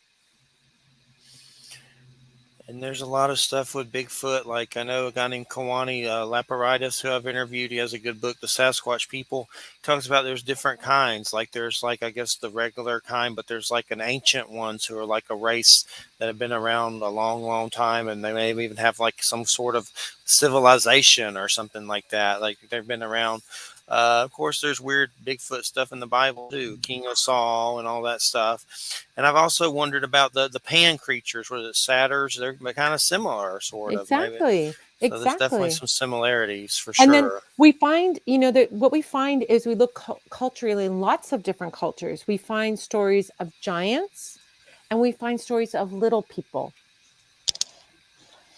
And there's a lot of stuff with Bigfoot. Like I know a guy named Kawani Laparitis, who I've interviewed. He has a good book, The Sasquatch People. He talks about there's different kinds. Like there's like I guess the regular kind, but there's like an ancient ones who are like a race that have been around a long, long time, and they may even have like some sort of civilization or something like that. Like they've been around. Of course, there's weird Bigfoot stuff in the Bible too, King of Saul and all that stuff. And I've also wondered about the pan creatures. Was it satyrs? They're kind of similar, sort of maybe. So there's definitely Exactly. some similarities for And then sure. we find, that what we find is we look culturally in lots of different cultures. We find stories of giants and we find stories of little people.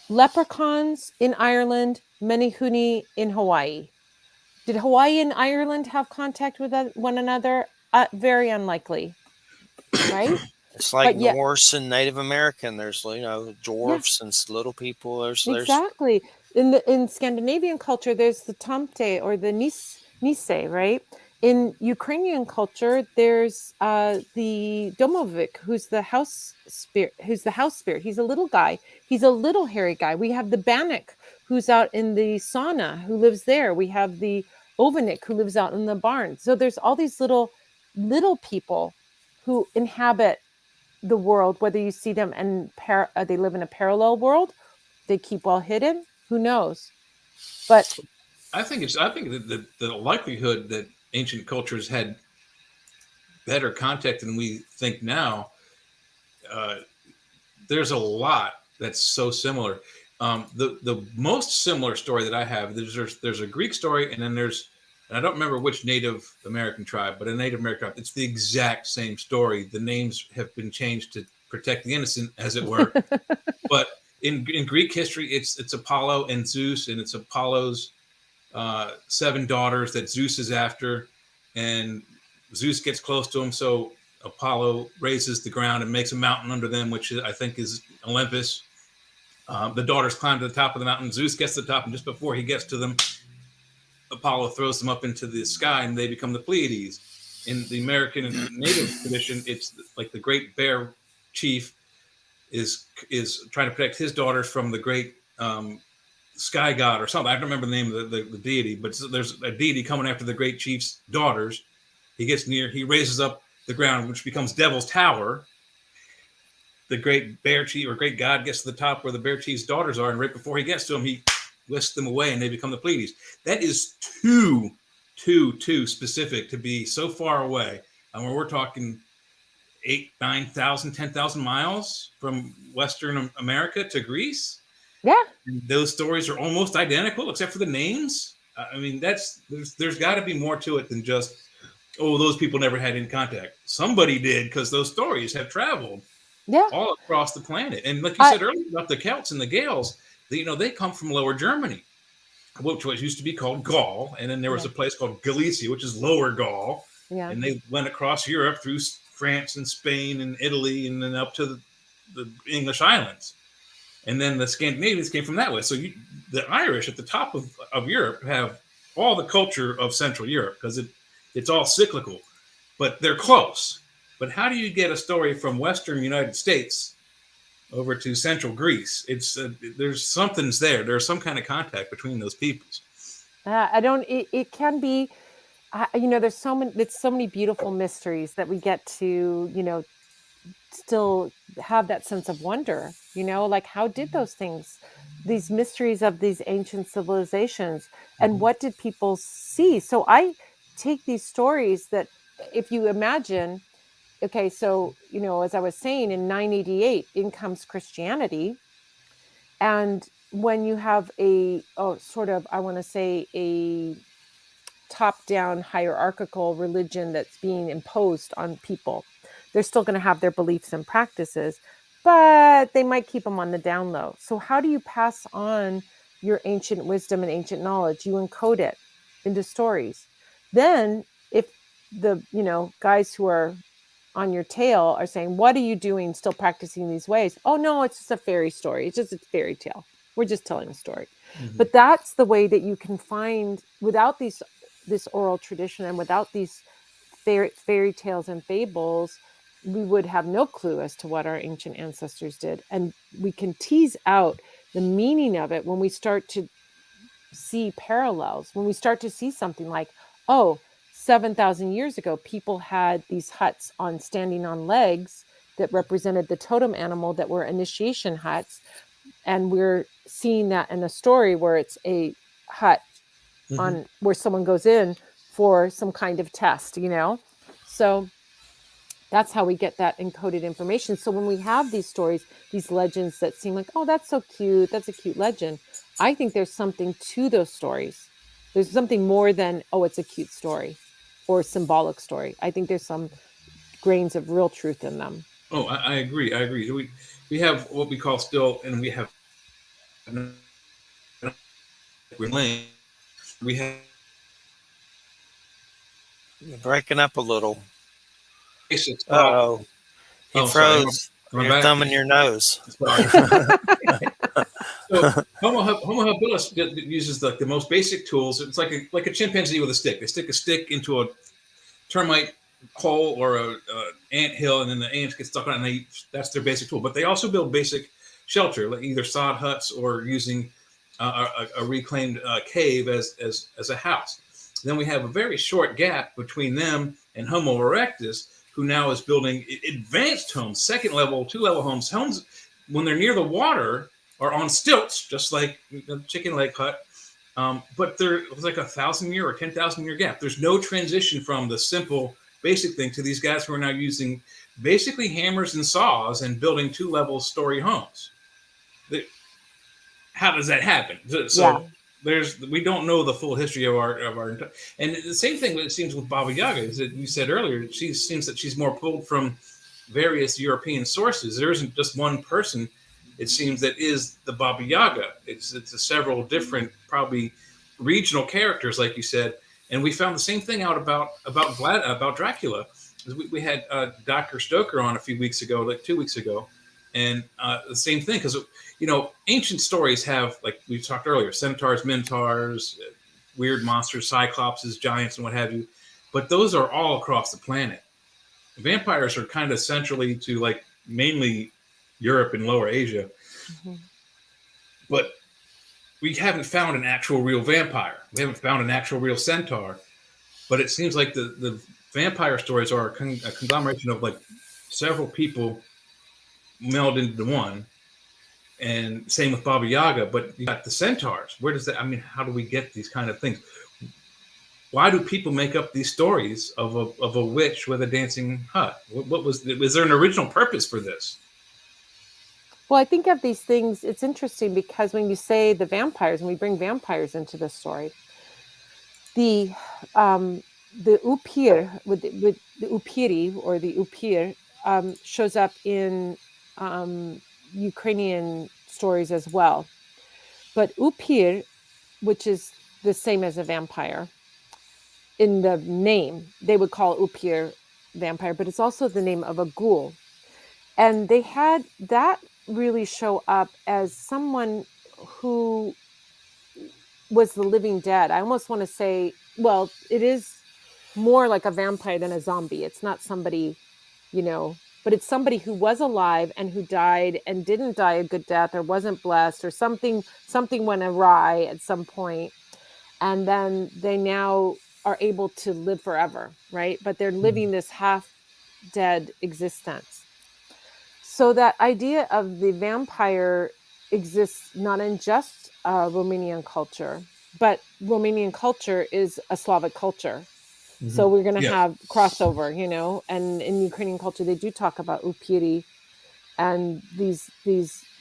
Leprechauns in Ireland, Menehune in Hawaii. Did Hawaii and Ireland have contact with one another? Very unlikely, right? It's like But yet, Norse and Native American. There's yeah, dwarfs and little people. There's exactly. In Scandinavian culture, there's the Tomte or the Nisse, right? In Ukrainian culture, there's the Domovic, who's the house spirit. He's a little guy. He's a little hairy guy. We have the Bannock, who's out in the sauna, who lives there. We have the Ovanik, who lives out in the barn. So there's all these little people who inhabit the world, whether you see them and they live in a parallel world, they keep well hidden, who knows? But I think that the likelihood that ancient cultures had better contact than we think now, there's a lot that's so similar. The most similar story that I have, there's a Greek story, and then and I don't remember which Native American tribe, but a Native American tribe. It's the exact same story. The names have been changed to protect the innocent, as it were. But in Greek history, it's Apollo and Zeus, and it's Apollo's 7 daughters that Zeus is after, and Zeus gets close to him, so Apollo raises the ground and makes a mountain under them, which I think is Olympus. The daughters climb to the top of the mountain. Zeus gets to the top, and just before he gets to them, Apollo throws them up into the sky, and they become the Pleiades. In the American and Native tradition, it's like the great bear chief is trying to protect his daughters from the great sky god or something. I don't remember the name of the deity, but there's a deity coming after the great chief's daughters. He gets near, he raises up the ground, which becomes Devil's Tower. The great bear chief or great god gets to the top where the bear chief's daughters are, and right before he gets to them, he whisks them away, and they become the Pleiades. That is too specific to be so far away. And when we're talking 8, 9,000, 10,000 miles from Western America to Greece. Yeah. And those stories are almost identical, except for the names. I mean, there's got to be more to it than just, oh, those people never had any contact. Somebody did, because those stories have traveled Yeah. all across the planet. And like you said earlier about the Celts and the Gales, they come from Lower Germany, which was used to be called Gaul, and then there was a place called Galicia, which is Lower Gaul, and they went across Europe through France and Spain and Italy, and then up to the English islands, and then the Scandinavians came from that way. So the Irish at the top of Europe have all the culture of Central Europe, because it's all cyclical, but they're close. But how do you get a story from Western United States over to Central Greece? It's there's something's there. There's some kind of contact between those peoples. I don't. It can be. There's so many beautiful mysteries that we get to still have that sense of wonder. Like, how did those things, these mysteries of these ancient civilizations, and what did people see? So I take these stories that, if you imagine, okay, so as I was saying, in 988 in comes Christianity. And when you have I want to say, a top-down hierarchical religion that's being imposed on people, they're still going to have their beliefs and practices, but they might keep them on the down low. So how do you pass on your ancient wisdom and ancient knowledge? You encode it into stories. Then if the guys who are on your tail are saying, what are you doing still practicing these ways? Oh no, it's just a fairy story. It's just a fairy tale. We're just telling a story. But that's the way that you can find, without this oral tradition and without these fairy tales and fables, we would have no clue as to what our ancient ancestors did. And we can tease out the meaning of it when we start to see parallels, when we start to see something like, 7,000 years ago, people had these huts standing on legs that represented the totem animal, that were initiation huts. And we're seeing that in a story where it's a hut on where someone goes in for some kind of test, So that's how we get that encoded information. So when we have these stories, these legends that seem like, oh, that's so cute, that's a cute legend, I think there's something to those stories. There's something more than, oh, it's a cute story or symbolic story. I think there's some grains of real truth in them. Oh, I agree. We have what we call still, and we have You're breaking up a little. basics. Oh, he froze. Am I You're back? thumbing your nose. So Homo habilis uses the most basic tools. It's like a chimpanzee with a stick. They stick a stick into a termite hole or a ant hill, and then the ants get stuck on it, and that's their basic tool. But they also build basic shelter, like either sod huts or using a reclaimed cave as a house. Then we have a very short gap between them and Homo erectus, who now is building advanced homes, second level, 2-level homes. Homes, when they're near the water, are on stilts, just like the chicken leg hut. But there's like 1,000-year or 10,000-year gap. There's no transition from the simple basic thing to these guys who are now using basically hammers and saws and building 2-level story homes. How does that happen? So we don't know the full history of our and the same thing it seems with Baba Yaga is that you said earlier. She seems that she's more pulled from various European sources. There isn't just one person. It seems that is the Baba Yaga. It's several different, probably regional characters, like you said. And we found the same thing out about Dracula. We had Dr. Stoker on a few weeks ago, like 2 weeks ago, and the same thing, because ancient stories have, like we talked earlier, centaurs, minotaurs, weird monsters, cyclopses, giants, and what have you. But those are all across the planet. Vampires are kind of centrally to like mainly Europe and Lower Asia. But we haven't found an actual real vampire. We haven't found an actual real centaur. But it seems like the vampire stories are a conglomeration of like several people melded into one. And same with Baba Yaga. But you got the centaurs. Where does that? I mean, how do we get these kind of things? why do people make up these stories of a witch with a dancing hut? What was there an original purpose for this? Well, I think of these things, it's interesting because when you say the vampires, and we bring vampires into the story, the upir with the upiri or the upir shows up in Ukrainian stories as well. But upir, which is the same as a vampire, in the name, they would call upir vampire, but it's also the name of a ghoul. And they had that really show up as someone who was the living dead. I almost want to say, well, it is more like a vampire than a zombie. It's not somebody, but it's somebody who was alive and who died and didn't die a good death or wasn't blessed or something went awry at some point. And then they now are able to live forever, right? But they're living this half dead existence. So that idea of the vampire exists not in just Romanian culture, but Romanian culture is a Slavic culture. So we're going to Yes. have crossover, and in Ukrainian culture, they do talk about upiri and these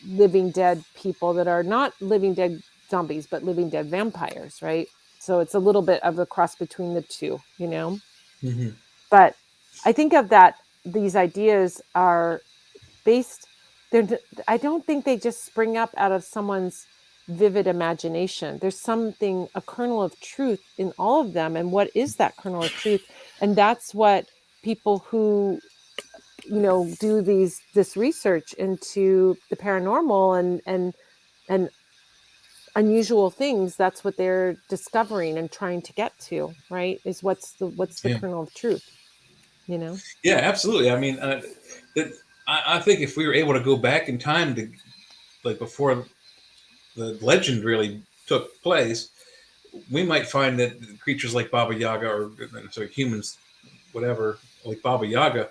living dead people that are not living dead zombies, but living dead vampires, right? So it's a little bit of a cross between the two, But I think of that, these ideas are based, I don't think they just spring up out of someone's vivid imagination. There's something, a kernel of truth in all of them. And what is that kernel of truth? And that's what people who do this research into the paranormal and unusual things, that's what they're discovering and trying to get to, right? Is what's the kernel of truth, Yeah, absolutely. I mean, I think if we were able to go back in time to like before the legend really took place, we might find that creatures like Baba Yaga or sorry, humans, whatever, like Baba Yaga,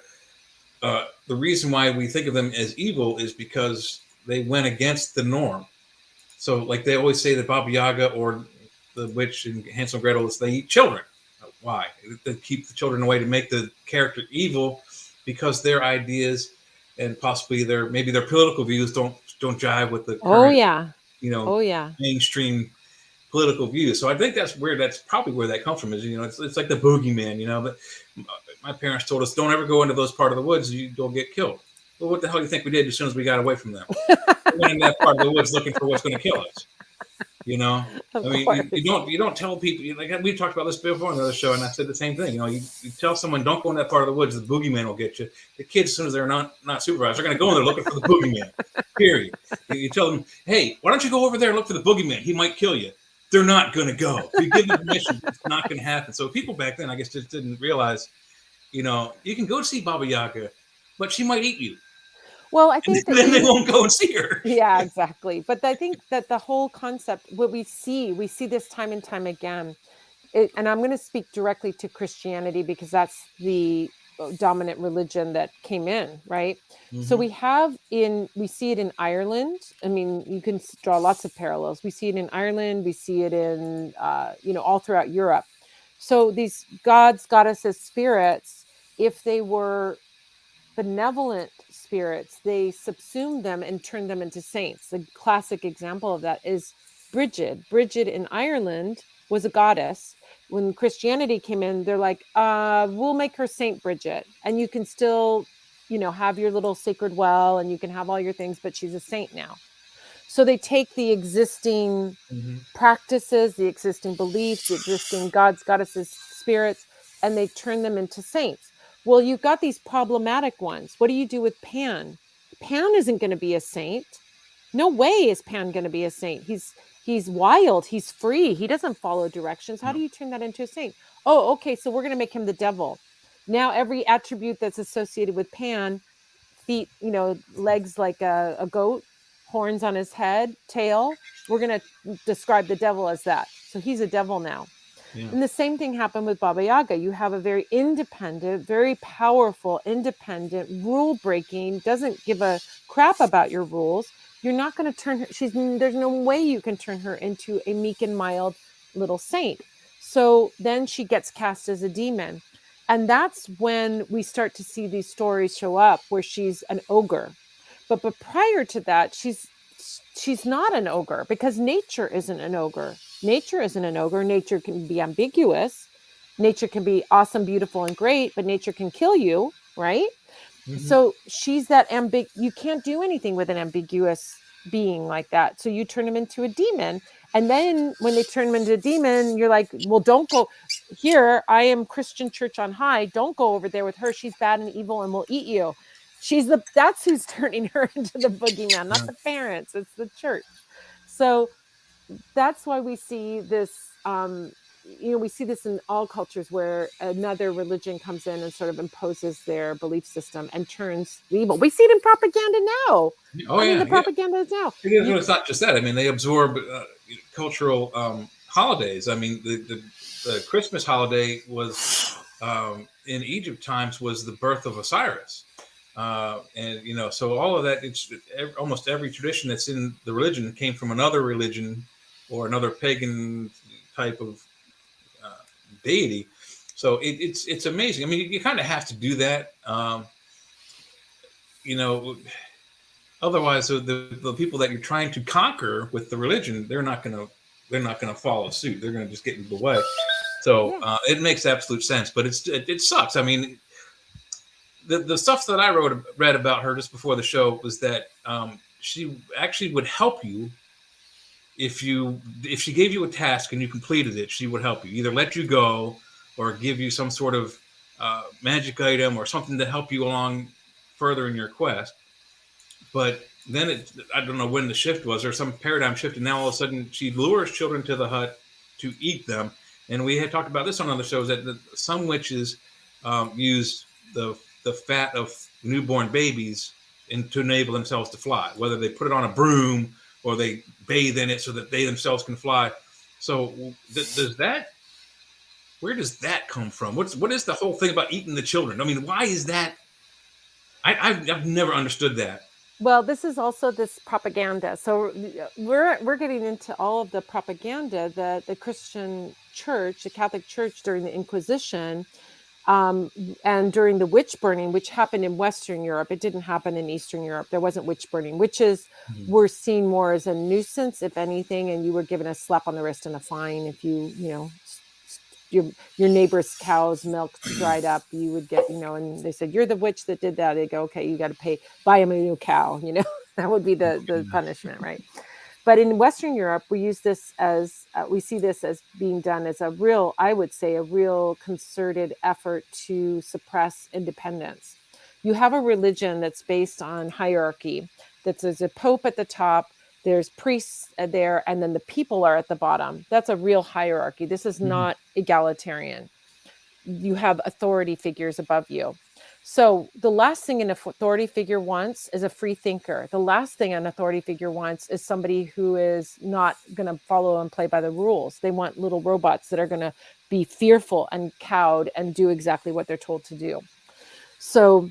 the reason why we think of them as evil is because they went against the norm. So, like they always say that Baba Yaga or the witch in Hansel and Gretel is they eat children. Why? They keep the children away to make the character evil because their ideas and possibly their political views don't jive with the Oh current yeah. Oh yeah. mainstream political views. So I think that's probably where that comes from. Is it's like the boogeyman. But my parents told us don't ever go into those part of the woods. You'll get killed. Well, what the hell do you think we did as soon as we got away from them? We went into that part of the woods looking for what's going to kill us. Of I mean, course. you don't tell people. Like we've talked about this before on another show, and I said the same thing. You tell someone don't go in that part of the woods, the boogeyman will get you. The kids, as soon as they're not supervised, they're going to go in there looking for the boogeyman. Period. You tell them, hey, why don't you go over there and look for the boogeyman? He might kill you. They're not going to go. If you give them permission, it's not going to happen. So people back then, I guess, just didn't realize. You can go see Baba Yaga, but she might eat you. Well, I think then they won't go and see her. Yeah, exactly. But I think that the whole concept, what we see this time and time again. And I'm going to speak directly to Christianity because that's the dominant religion that came in, right? So we see it in Ireland. I mean, you can draw lots of parallels. We see it in Ireland. We see it in, all throughout Europe. So these gods, goddesses, spirits, if they were benevolent spirits, they subsumed them and turned them into saints. The classic example of that is Bridget. Bridget in Ireland was a goddess. When Christianity came in, they're like, we'll make her Saint Bridget. And you can still, have your little sacred well and you can have all your things, but she's a saint now. So they take the existing practices, the existing beliefs, the existing gods, goddesses, spirits, and they turn them into saints. Well, you've got these problematic ones. What do you do with Pan? Pan isn't going to be a saint. No way is Pan going to be a saint. He's wild. He's free. He doesn't follow directions. How do you turn that into a saint? Oh, okay. So we're going to make him the devil. Now every attribute that's associated with Pan, feet, legs like a goat, horns on his head, tail, we're going to describe the devil as that. So he's a devil now. Yeah. And the same thing happened with Baba Yaga. You have a very independent, very powerful, independent, rule-breaking, doesn't give a crap about your rules. You're not going to turn her, there's no way you can turn her into a meek and mild little saint. So then she gets cast as a demon. And that's when we start to see these stories show up where she's an ogre. But prior to that, she's not an ogre, because nature isn't an ogre. Nature isn't an ogre. Nature can be ambiguous. Nature can be awesome, beautiful, and great, but nature can kill you, right? So she's that you can't do anything with an ambiguous being like that. So you turn him into a demon. And then when they turn him into a demon, you're like, well, don't go here. I am Christian church on high. Don't go over there with her. She's bad and evil and will eat you. That's who's turning her into the boogeyman, not the parents. It's the church. So that's why we see this, we see this in all cultures where another religion comes in and sort of imposes their belief system and turns evil. We see it in propaganda now. The propaganda is now. It's not just that. I mean, they absorb cultural holidays. I mean, the Christmas holiday was in Egypt times was the birth of Osiris. And so all of that, it's almost every tradition that's in the religion came from another religion or another pagan type of deity. So it's amazing. I mean, you kind of have to do that. Otherwise, the people that you're trying to conquer with the religion, they're not gonna follow suit. They're gonna just get in the way. So it makes absolute sense. But it sucks. I mean, the stuff that I read about her just before the show was that she actually would help you if she gave you a task and you completed it. She would help you, either let you go or give you some sort of magic item or something to help you along further in your quest. But then I don't know when the shift was, or some paradigm shift, and now all of a sudden she lures children to the hut to eat them. And we had talked about this on other shows that some witches use the fat of newborn babies to enable themselves to fly, whether they put it on a broom or they bathe in it so that they themselves can fly. So where does that come from? What is the whole thing about eating the children? I mean, why is that? I've never understood that. Well, this is also this propaganda. So we're getting into all of the propaganda that the Christian church, the Catholic Church during the Inquisition, and during the witch burning, which happened in Western Europe. It didn't happen in Eastern Europe. There wasn't witch burning. Witches were seen more as a nuisance, if anything, and you were given a slap on the wrist and a fine if your neighbor's cow's milk dried up. You would get, and they said, you're the witch that did that. They go, okay, you got to buy him a new cow. That would be the punishment, right? But in Western Europe, we see this as being done as a real concerted effort to suppress independence. You have a religion that's based on hierarchy. There's a pope at the top, there's priests there, and then the people are at the bottom. That's a real hierarchy. This is not egalitarian. You have authority figures above you. So the last thing an authority figure wants is a free thinker. The last thing an authority figure wants is somebody who is not going to follow and play by the rules. They want little robots that are going to be fearful and cowed and do exactly what they're told to do. So,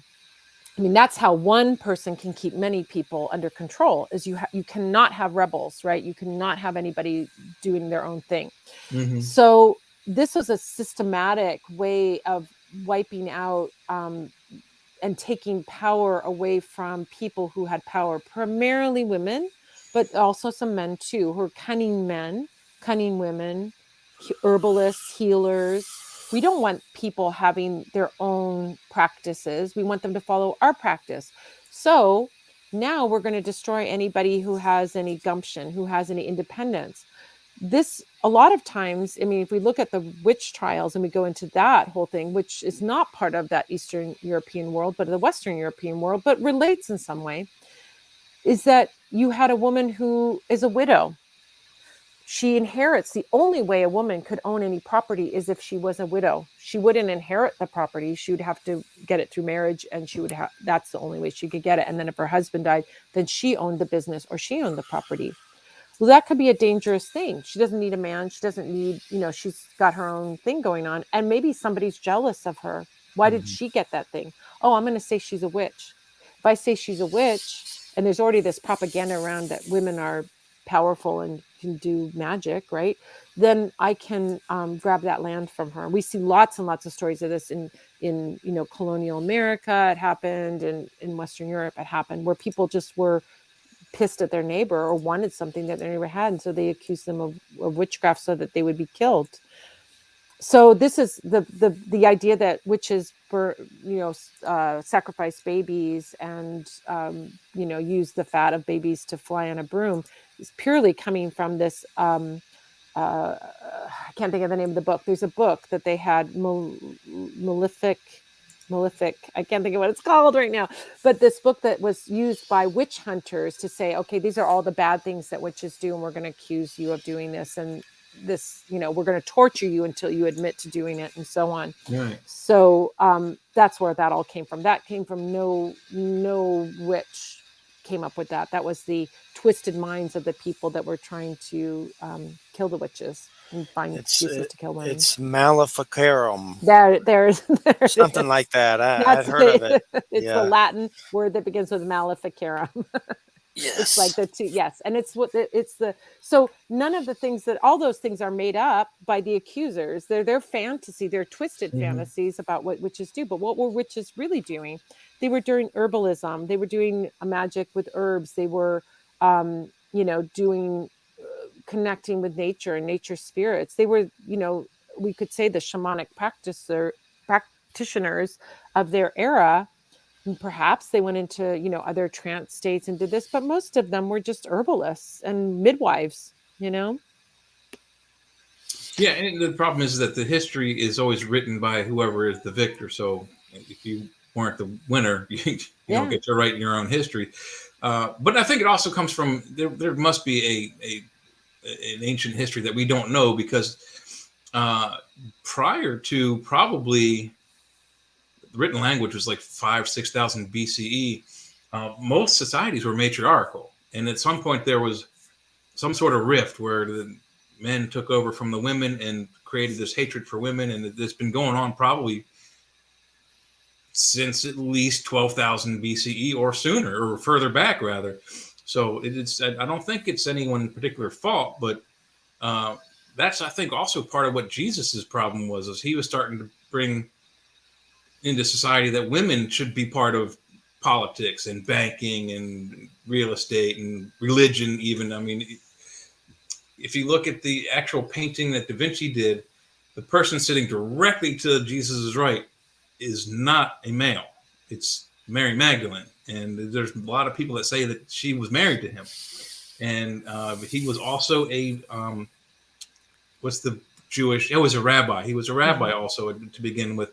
I mean, that's how one person can keep many people under control, is you cannot have rebels, right? You cannot have anybody doing their own thing. So this was a systematic way of wiping out and taking power away from people who had power, primarily women, but also some men too, who are cunning men, cunning women, herbalists, healers. We don't want people having their own practices. We want them to follow our practice. So now we're going to destroy anybody who has any gumption, who has any independence. This, a lot of times, I mean, if we look at the witch trials and we go into that whole thing, which is not part of that Eastern European world, but the Western European world, but relates in some way, is that you had a woman who is a widow. She inherits. The only way a woman could own any property is if she was a widow. She wouldn't inherit the property. She would have to get it through marriage, and that's the only way she could get it. And then if her husband died, then she owned the business or she owned the property. Well, that could be a dangerous thing. She doesn't need a man. She doesn't need, she's got her own thing going on. And maybe somebody's jealous of her. Why did she get that thing? Oh, I'm going to say she's a witch. If I say she's a witch, and there's already this propaganda around that women are powerful and can do magic, right? then I can grab that land from her. We see lots and lots of stories of this in colonial America. It happened in Western Europe. It happened where people just were pissed at their neighbor or wanted something that their neighbor had, and so they accused them of witchcraft so that they would be killed. So this is the idea that witches sacrifice babies and use the fat of babies to fly on a broom is purely coming from this. I can't think of the name of the book. There's a book that they had, Malefic. I can't think of what it's called right now. But this book that was used by witch hunters to say, okay, these are all the bad things that witches do, and we're going to accuse you of doing this, and this, we're going to torture you until you admit to doing it, and so on. Right. So that's where that all came from. That came from no witch came up with that. That was the twisted minds of the people that were trying to kill the witches and find excuses to kill women. It's Maleficarum. There's something like that. I've heard of it. It's the Latin word that begins with Maleficarum. Yes. It's like the two, yes. And so none of the things all those things are made up by the accusers. They're their fantasy, they're twisted fantasies about what witches do. But what were witches really doing? They were doing herbalism. They were doing magic with herbs. They were, doing connecting with nature and nature spirits. They were, we could say the shamanic practitioners of their era. And perhaps they went into, other trance states and did this, but most of them were just herbalists and midwives, Yeah, and the problem is that the history is always written by whoever is the victor. So if you weren't the winner, you don't get to write your own history. But I think it also comes from there must be an ancient history that we don't know, because prior to probably the written language was like 6,000 BCE. Most societies were matriarchal, and at some point there was some sort of rift where the men took over from the women and created this hatred for women, and it's been going on probably since at least 12,000 BCE or sooner, or further back rather. So I don't think it's anyone's particular fault, but that's, I think, also part of what Jesus's problem was, is he was starting to bring into society that women should be part of politics and banking and real estate and religion even. I mean, if you look at the actual painting that Da Vinci did, the person sitting directly to Jesus's right is not a male. It's Mary Magdalene. And there's a lot of people that say that she was married to him. And he was also a rabbi. He was a rabbi also to begin with.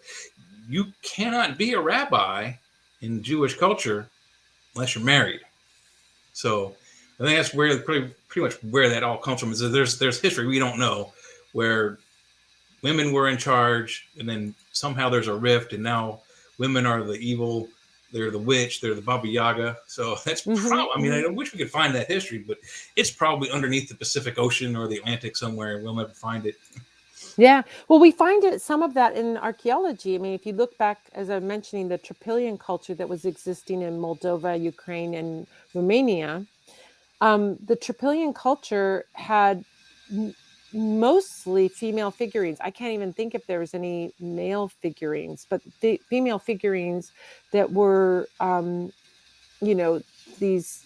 You cannot be a rabbi in Jewish culture unless you're married. So I think that's where pretty much where that all comes from. Is that there's history we don't know, where women were in charge, and then somehow there's a rift, and now women are the evil. They're the witch. They're the Baba Yaga. So that's probably. I mean, I wish we could find that history, but it's probably underneath the Pacific Ocean or the Atlantic somewhere, and we'll never find it. Yeah, well, we find some of that in archaeology. I mean, if you look back, as I'm mentioning, the Trypillian culture that was existing in Moldova, Ukraine, and Romania, the Trypillian culture had mostly female figurines. I can't even think if there was any male figurines, but the female figurines that were, these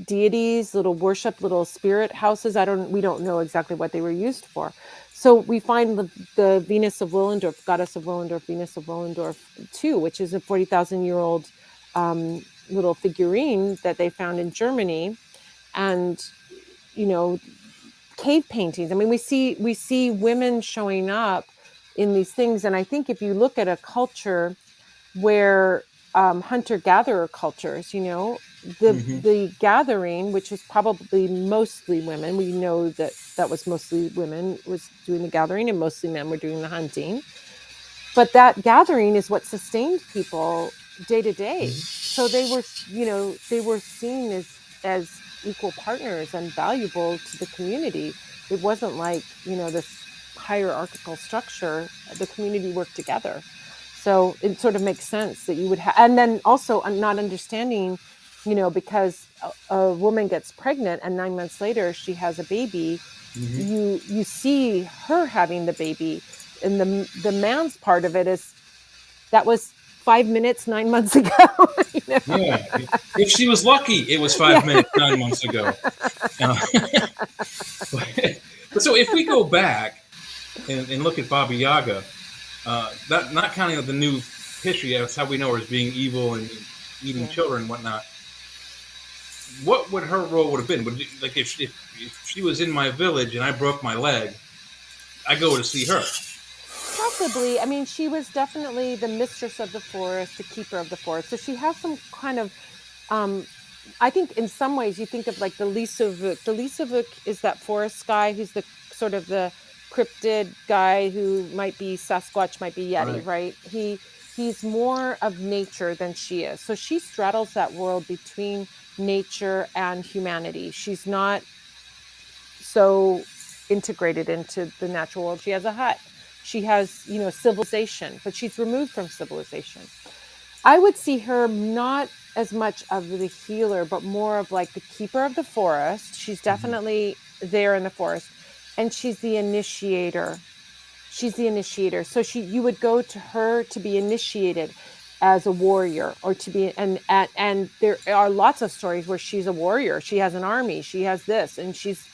deities, little spirit houses. We don't know exactly what they were used for. So we find the Venus of Willendorf, goddess of Willendorf, Venus of Willendorf too, which is a 40,000-year-old little figurine that they found in Germany. And, cave paintings. I mean, we see women showing up in these things. And I think if you look at a culture where hunter-gatherer cultures, the gathering, which was probably mostly women, we know that was mostly women was doing the gathering and mostly men were doing the hunting. But that gathering is what sustained people day to day. So they were seen as equal partners and valuable to the community. It wasn't like, this hierarchical structure. The community worked together. So it sort of makes sense that you would have, and then also not understanding, because a woman gets pregnant and 9 months later she has a baby, Mm-hmm. you see her having the baby, and the man's part of it is that was 5 minutes 9 months ago. You know? Yeah. If she was lucky, it was Yeah. 5 minutes 9 months ago. Uh, but so if we go back and look at Baba Yaga, that not counting the new history, that's how we know her as being evil and eating Yeah. children and whatnot. What would her role would have been? Would like if she was in my village and I broke my leg, I go to see her. Possibly. I mean, she was definitely the mistress of the forest, the keeper of the forest. So she has some kind of, um, I think in some ways you think of like the Lisovuk. The Lisovuk is that forest guy who's the sort of the cryptid guy who might be Sasquatch, might be Yeti, Right. right? He's more of nature than she is. So she straddles that world between nature and humanity. She's not so integrated into the natural world. She has a hut. She has, civilization, but she's removed from civilization. I would see her not as much of the healer, but more of like the keeper of the forest. She's Mm-hmm. definitely there in the forest, and she's the initiator. She's the initiator. So you would go to her to be initiated as a warrior, or to be, and there are lots of stories where she's a warrior. She has an army, she has this, and she's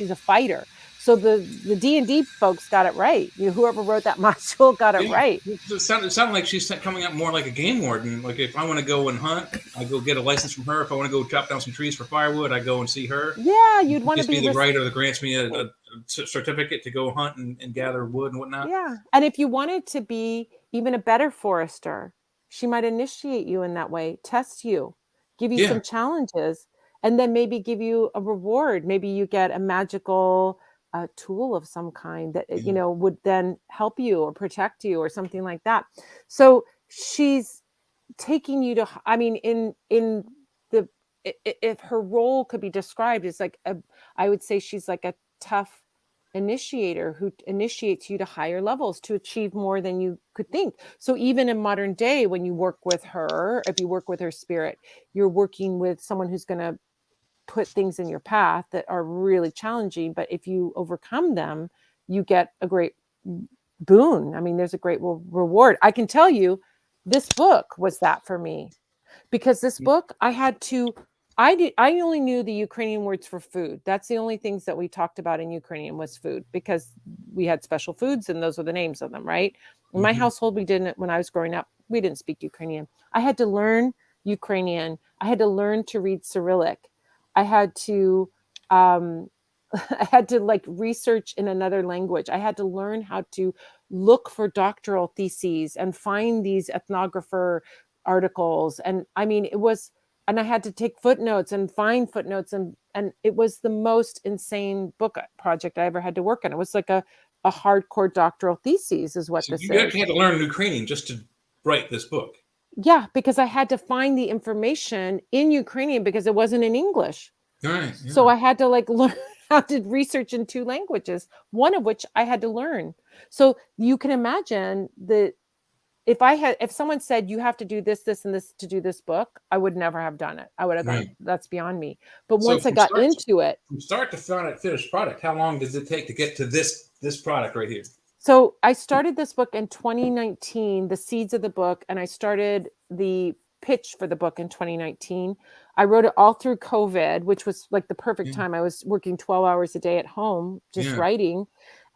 a fighter. So the D&D folks got it right. Whoever wrote that module got it Yeah, right. it sounded like she's coming up more like a game warden. Like if I want to go and hunt, I go get a license from her. If I want to go chop down some trees for firewood, I go and see her. Yeah, you'd She want to gives be me the right or that grants me a certificate to go hunt and gather wood and whatnot. Yeah. And if you wanted to be even a better forester, she might initiate you in that way, test you, give you Yeah. some challenges, and then maybe give you a reward. Maybe you get a magical tool of some kind that, Yeah. would then help you or protect you or something like that. So she's taking you to, I mean, in the, if her role could be described as like I would say she's like a tough initiator who initiates you to higher levels to achieve more than you could think. So even in modern day, when you work with her, if you work with her spirit, you're working with someone who's going to put things in your path that are really challenging, but if you overcome them, you get a great boon. I mean, there's a great reward. I can tell you, this book was that for me, because this book I only knew the Ukrainian words for food. That's the only things that we talked about in Ukrainian was food, because we had special foods and those were the names of them, right? In my Mm-hmm. household, we didn't. When I was growing up, we didn't speak Ukrainian. I had to learn Ukrainian. I had to learn to read Cyrillic. I had to um I had to like research in another language. I had to learn how to look for doctoral theses and find these ethnographer articles. And I mean, and I had to take footnotes and find footnotes, and it was the most insane book project I ever had to work on. It was like a hardcore doctoral thesis is what So this you is. actually had to learn Ukrainian just to write this book. Yeah, because I had to find the information in Ukrainian because it wasn't in English. All right. So Yeah. I had to like learn how to research in two languages, one of which I had to learn. So you can imagine that if someone said you have to do this, this, and this to do this book, I would never have done it. I would have gone, Right. that's beyond me. But So once I got into it, from start to finished product, how long does it take to get to this product right here? so I started this book in 2019, the seeds of the book, and I started the pitch for the book in 2019. I wrote it all through COVID, which was like the perfect Yeah. time. I was working 12 hours a day at home, just Yeah. writing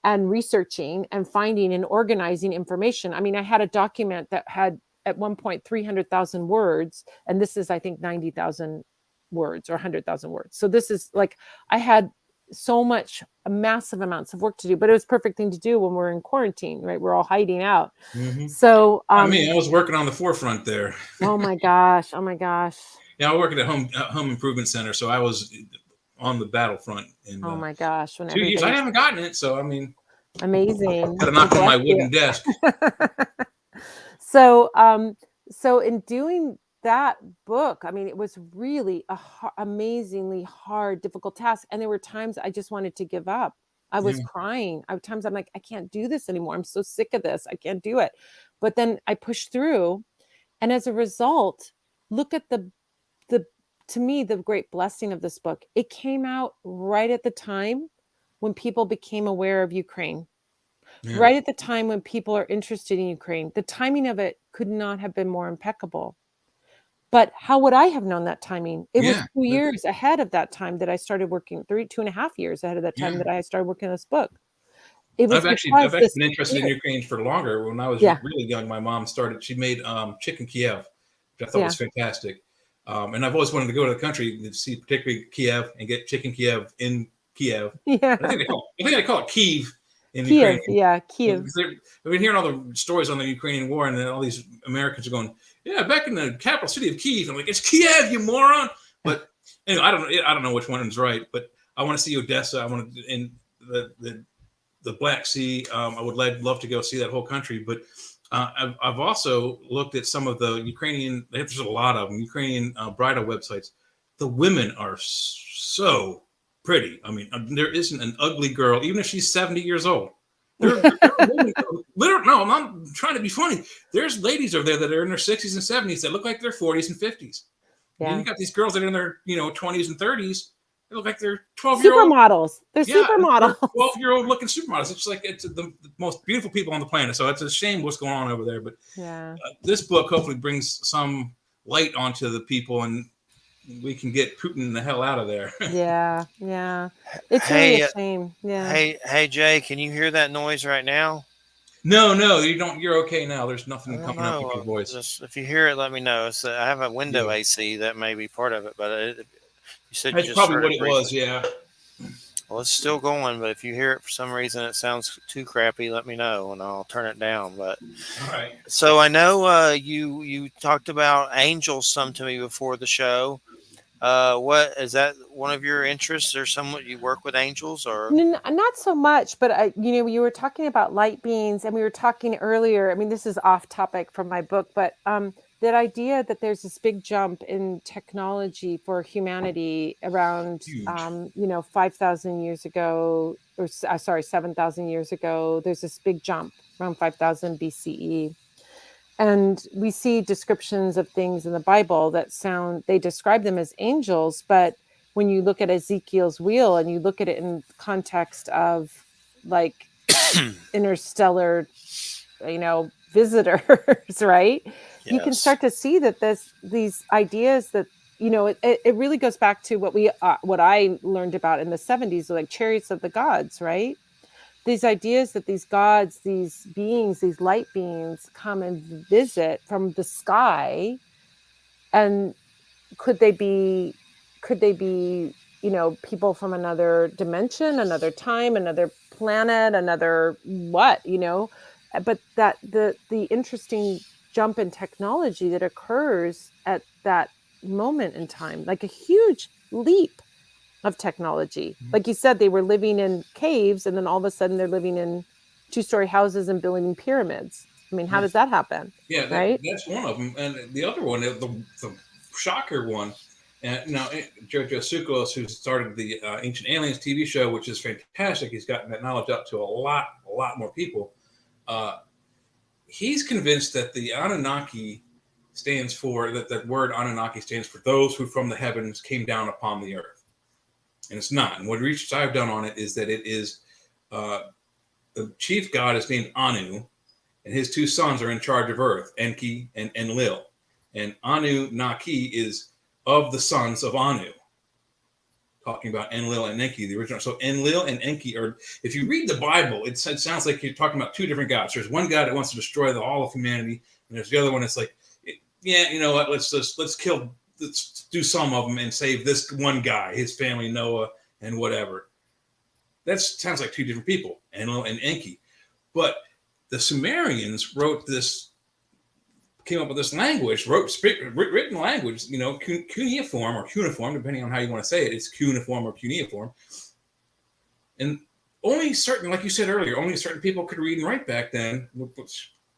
and researching and finding and organizing information. I mean, I had a document that had at one point 300,000 words, and this is, I think, 90,000 words or 100,000 words. So this is like, I had so much massive amounts of work to do, but it was a perfect thing to do when we're in quarantine, right? We're all hiding out. Mm-hmm. So I mean, I was working on the forefront there. oh my gosh, oh my gosh, Yeah, I work at a home improvement center, so I was on the battlefront in oh my gosh, when 2 years. I everybody's haven't gotten it, so I mean, amazing. got to Well, knock on bless my you. wooden desk. So so in doing that book, I mean, it was really amazingly hard, difficult task, and there were times I just wanted to give up. I was Yeah. crying. Times I'm like, I can't do this anymore. I'm so sick of this. I can't do it. But then I pushed through, and as a result, look at the to me, the great blessing of this book. It came out right at the time when people became aware of Ukraine, Yeah. right at the time when people are interested in Ukraine. The timing of it could not have been more impeccable. But how would I have known that timing? It was Yeah. 2 years ahead of that time that I started working, 2.5 years ahead of that time Yeah. that I stared working on this book. It was I've because actually this been interested in spirit. Ukraine for longer. When I was Yeah, really young, my mom she made chicken Kiev, which I thought yeah, was fantastic. And I've always wanted to go to the country to see particularly Kiev and get chicken Kiev in Kiev. I yeah. think they call it Kiev in Ukrainian. Kiev, yeah, Kiev. Because I've been hearing all the stories on the Ukrainian war, and then all these Americans are going, "Yeah, back in the capital city of Kiev." I'm like, "It's Kiev, you moron!" But anyway, I don't know which one is right. But I want to see Odessa. I want to in the Black Sea. I would love to go see that whole country. But I've also looked at some of the Ukrainian. There's a lot of them, Ukrainian bridal websites. The women are so pretty. I mean, there isn't an ugly girl, even if she's 70 years old. There are women, no, I'm not trying to be funny. There's ladies over there that are in their 60s and 70s that look like they're 40s and 50s. And then Yeah. you got these girls that are in their 20s and 30s. They look like they're 12-year-old. Supermodels. They're Yeah, they're supermodels. 12-year-old looking supermodels. It's like it's the most beautiful people on the planet. So it's a shame what's going on over there. But Yeah. this book hopefully brings some light onto the people, and we can get Putin the hell out of there. Yeah. Yeah. It's really a Hey, shame. Yeah. hey, Jay, can you hear that noise right now? No, you don't. You're okay now. There's I nothing don't coming up with know. your voice. Just if you hear it, let me know. I have a window Yeah, AC that may be part of it, but you said you that's just probably heard what it it was. briefly. Yeah. Well, it's still going, but if you hear it for some reason it sounds too crappy, let me know and I'll turn it down. But All right. so I know you talked about angels some to me before the show. What is that? One of your interests, or someone you work with angels, or? Not so much, but you were talking about light beings, and we were talking earlier. I mean, this is off topic from my book, but that idea that there's this big jump in technology for humanity around, Huge. 5,000 years ago, or sorry, 7,000 years ago. There's this big jump around 5,000 BCE. And we see descriptions of things in the Bible that they describe them as angels, but when you look at Ezekiel's wheel and you look at it in context of like interstellar, visitors, right? You can Yes. start to see that these ideas that, it really goes back to what I learned about in the 70s, like chariots of the gods, right? These ideas that these gods, these beings, these light beings come and visit from the sky. And could they be people from another dimension, another time, another planet, another what, but that the interesting jump in technology that occurs at that moment in time, like a huge leap of technology. Like you said, they were living in caves, and then all of a sudden they're living in two-story houses and building pyramids. I mean, how Yeah, does that happen? yeah, Right? that's one of them, and the other one, the shocker one. And now Jojo Sukos, who started the Ancient Aliens TV show, which is fantastic, he's gotten that knowledge out to a lot more people. Uh, he's convinced that the Anunnaki stands for that word Anunnaki stands for those who from the heavens came down upon the earth, and it's not. And what research I've done on it is that it is the chief god is named Anu, and his two sons are in charge of Earth, Enki and Enlil. And Anunnaki is of the sons of Anu, talking about Enlil and Enki, the original. So Enlil and Enki are, if you read the Bible, it sounds like you're talking about two different gods. There's one God that wants to destroy all of humanity, and there's the other one that's like, yeah, you know what? Let's do some of them and save this one guy, his family, Noah, and whatever. That sounds like two different people, Enlil and Enki. But the Sumerians came up with this language, written language, cuneiform or cuneiform, depending on how you want to say it. It's cuneiform or cuneiform. And only certain, like you said earlier, only certain people could read and write back then.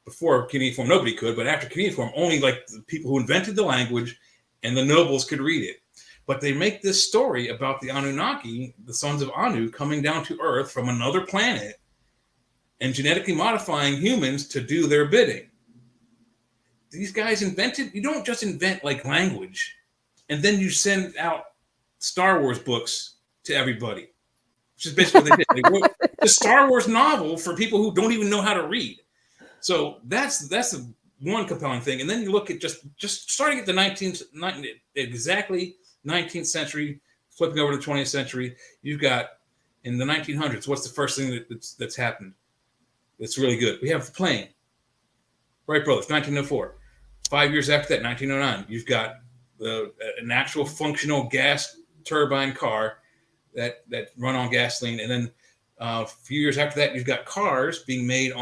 Before cuneiform, nobody could, but after cuneiform, only like the people who invented the language and the nobles could read it. But they make this story about the Anunnaki, the sons of Anu, coming down to Earth from another planet and genetically modifying humans to do their bidding. These guys you don't just invent like language and then you send out Star Wars books to everybody. which is basically what they did. They wrote the Star Wars novel for people who don't even know how to read. So that's the one compelling thing. And then you look at just starting at the 19th century, flipping over to the 20th century, you've got in the 1900s, what's the first thing that's happened that's really good? We have the plane. Wright Brothers, 1904. 5 years after that, 1909, you've got an actual functional gas turbine car that run on gasoline. And then a few years after that, you've got cars being made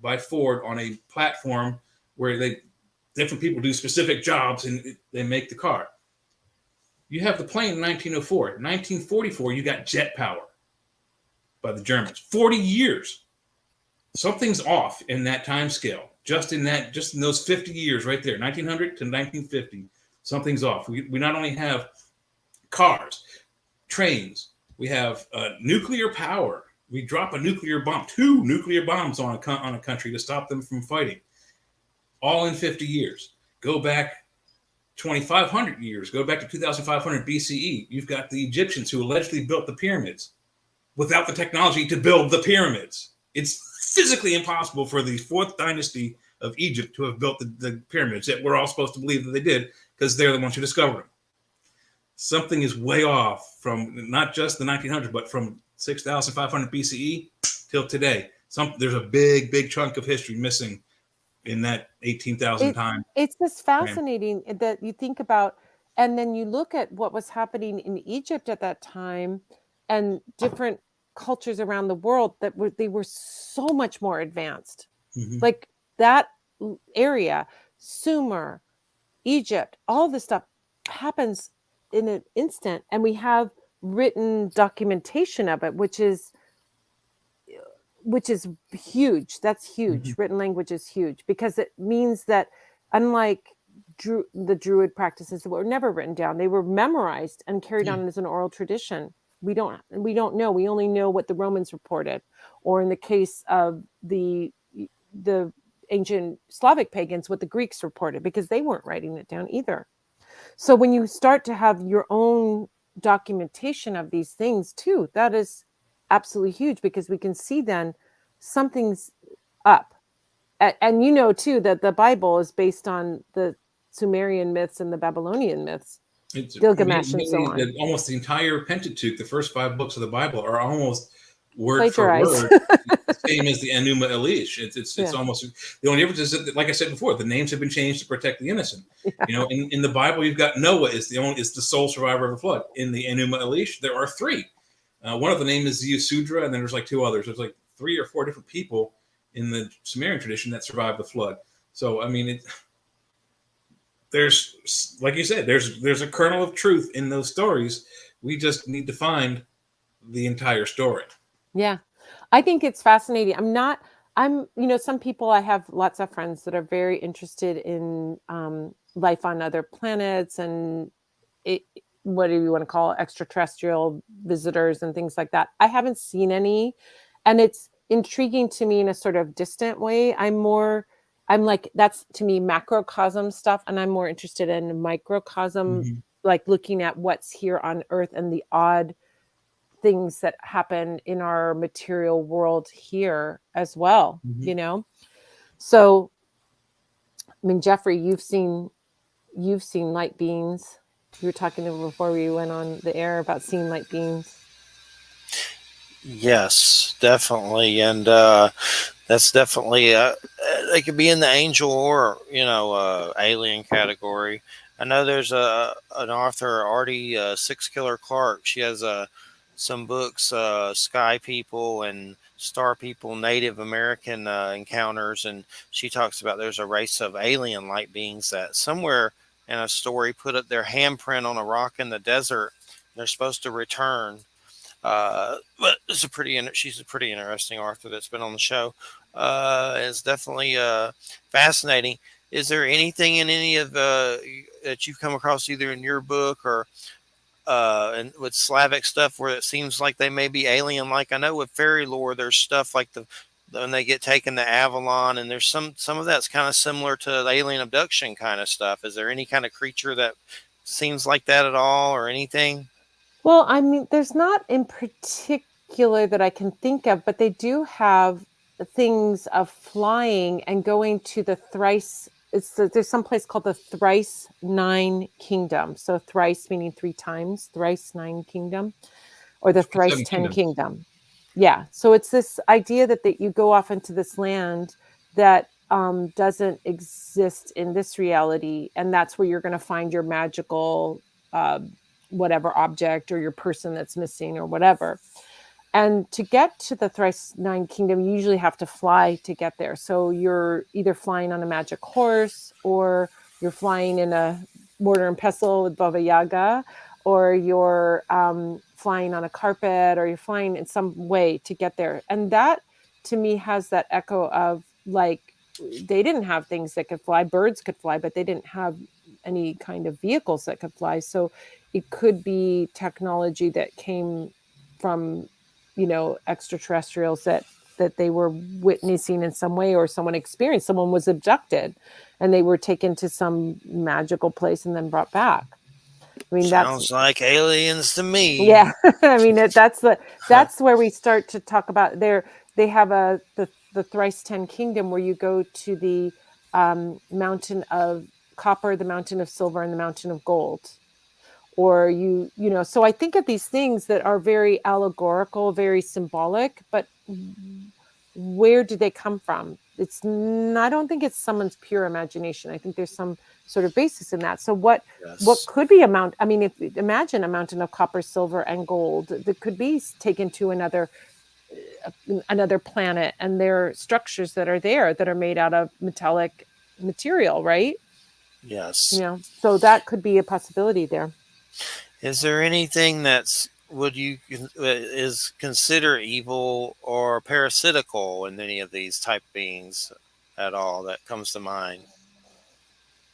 by Ford on a platform where different people do specific jobs and they make the car. You have the plane in 1904. 1944, you got jet power by the Germans. 40 years. Something's off in that time scale. Just in those 50 years right there, 1900 to 1950, something's off. We not only have cars, trains, we have nuclear power. We drop a nuclear bomb, 2 nuclear bombs on a country to stop them from fighting. All in 50 years. Go back 2,500 years. Go back to 2,500 BCE. You've got the Egyptians who allegedly built the pyramids without the technology to build the pyramids. It's physically impossible for the 4th dynasty of Egypt to have built the pyramids that we're all supposed to believe that they did because they're the ones who discovered them. Something is way off from not just the 1900s, but from 6,500 BCE till today. There's a big chunk of history missing in that 18,000 time. It's just fascinating that you think about, and then you look at what was happening in Egypt at that time and different cultures around the world they were so much more advanced. Mm-hmm. Like that area, Sumer, Egypt, all this stuff happens in an instant, and we have written documentation of it, which is huge. That's huge. Mm-hmm. Written language is huge because it means that unlike the Druid practices that were never written down, they were memorized and carried on as an oral tradition. We don't know. We only know what the Romans reported, or in the case of the ancient Slavic pagans, what the Greeks reported, because they weren't writing it down either. So when you start to have your own documentation of these things too, that is absolutely huge, because we can see then something's up. And you know too that the Bible is based on the Sumerian myths and the Babylonian myths. Gilgamesh and so on. Almost the entire Pentateuch, the first 5 books of the Bible, are almost word for word the same as the Enuma Elish. It's almost the only difference is that, like I said before, the names have been changed to protect the innocent. Yeah. You know, in the Bible, you've got Noah is the sole survivor of a flood. In the Enuma Elish, there are 3. One of the names is Yasudra, and then there's like 2 others. There's like 3 or 4 different people in the Sumerian tradition that survived the flood. So I mean, there's, like you said, there's a kernel of truth in those stories. We just need to find the entire story. Yeah. I think it's fascinating. Some people, I have lots of friends that are very interested in life on other planets and what do you want to call it, extraterrestrial visitors and things like that. I haven't seen any, and it's intriguing to me in a sort of distant way. I'm like, that's to me macrocosm stuff, and I'm more interested in microcosm, like looking at what's here on Earth and the odd things that happen in our material world here as well, you know? So, I mean, Jeffrey, you've seen light beings. You were talking before we went on the air about seeing light beings. Yes, definitely. And that's definitely, they could be in the angel or, alien category. I know there's an author, Artie Six Killer Clark. She has some books, Sky People and Star People, Native American encounters. And she talks about there's a race of alien light beings that somewhere in a story put up their handprint on a rock in the desert. They're supposed to return. But she's a pretty interesting author that's been on the show. It's definitely fascinating. Is there anything in any of that you've come across either in your book or and with Slavic stuff where it seems like they may be alien? Like I know with fairy lore, there's stuff like when they get taken to Avalon, and there's some of that's kind of similar to the alien abduction kind of stuff. Is there any kind of creature that seems like that at all, or anything? Well, I mean, there's not in particular that I can think of, but they do have things of flying and going to the thrice. There's some place called the thrice nine kingdom. So thrice meaning three times, thrice nine kingdom, or the thrice Seven 10 Kingdoms. kingdom. Yeah. So it's this idea that you go off into this land that doesn't exist in this reality. And that's where you're going to find your magical, uh, whatever object or your person that's missing or whatever. And to get to the thrice nine kingdom, you usually have to fly to get there. So you're either flying on a magic horse, or you're flying in a mortar and pestle with Baba Yaga, or you're flying on a carpet, or you're flying in some way to get there. And that to me has that echo of like, they didn't have things that could fly. Birds could fly, but they didn't have any kind of vehicles that could fly. So it could be technology that came from, extraterrestrials that they were witnessing in some way, or someone experienced. Someone was abducted and they were taken to some magical place and then brought back. I mean, that's, Sounds like aliens to me. yeah. I mean, that's where we start to talk about there. They have the thrice 10 kingdom, where you go to the mountain of copper, the mountain of silver, and the mountain of gold. Or so I think of these things that are very allegorical, very symbolic, but where do they come from? I don't think it's someone's pure imagination. I think there's some sort of basis in that. So what Yes. could be I mean, if imagine a mountain of copper, silver, and gold that could be taken to another planet, and there are structures that are there that are made out of metallic material, right? Yes. So that could be a possibility there. Is there anything would you is consider evil or parasitical in any of these type beings at all that comes to mind?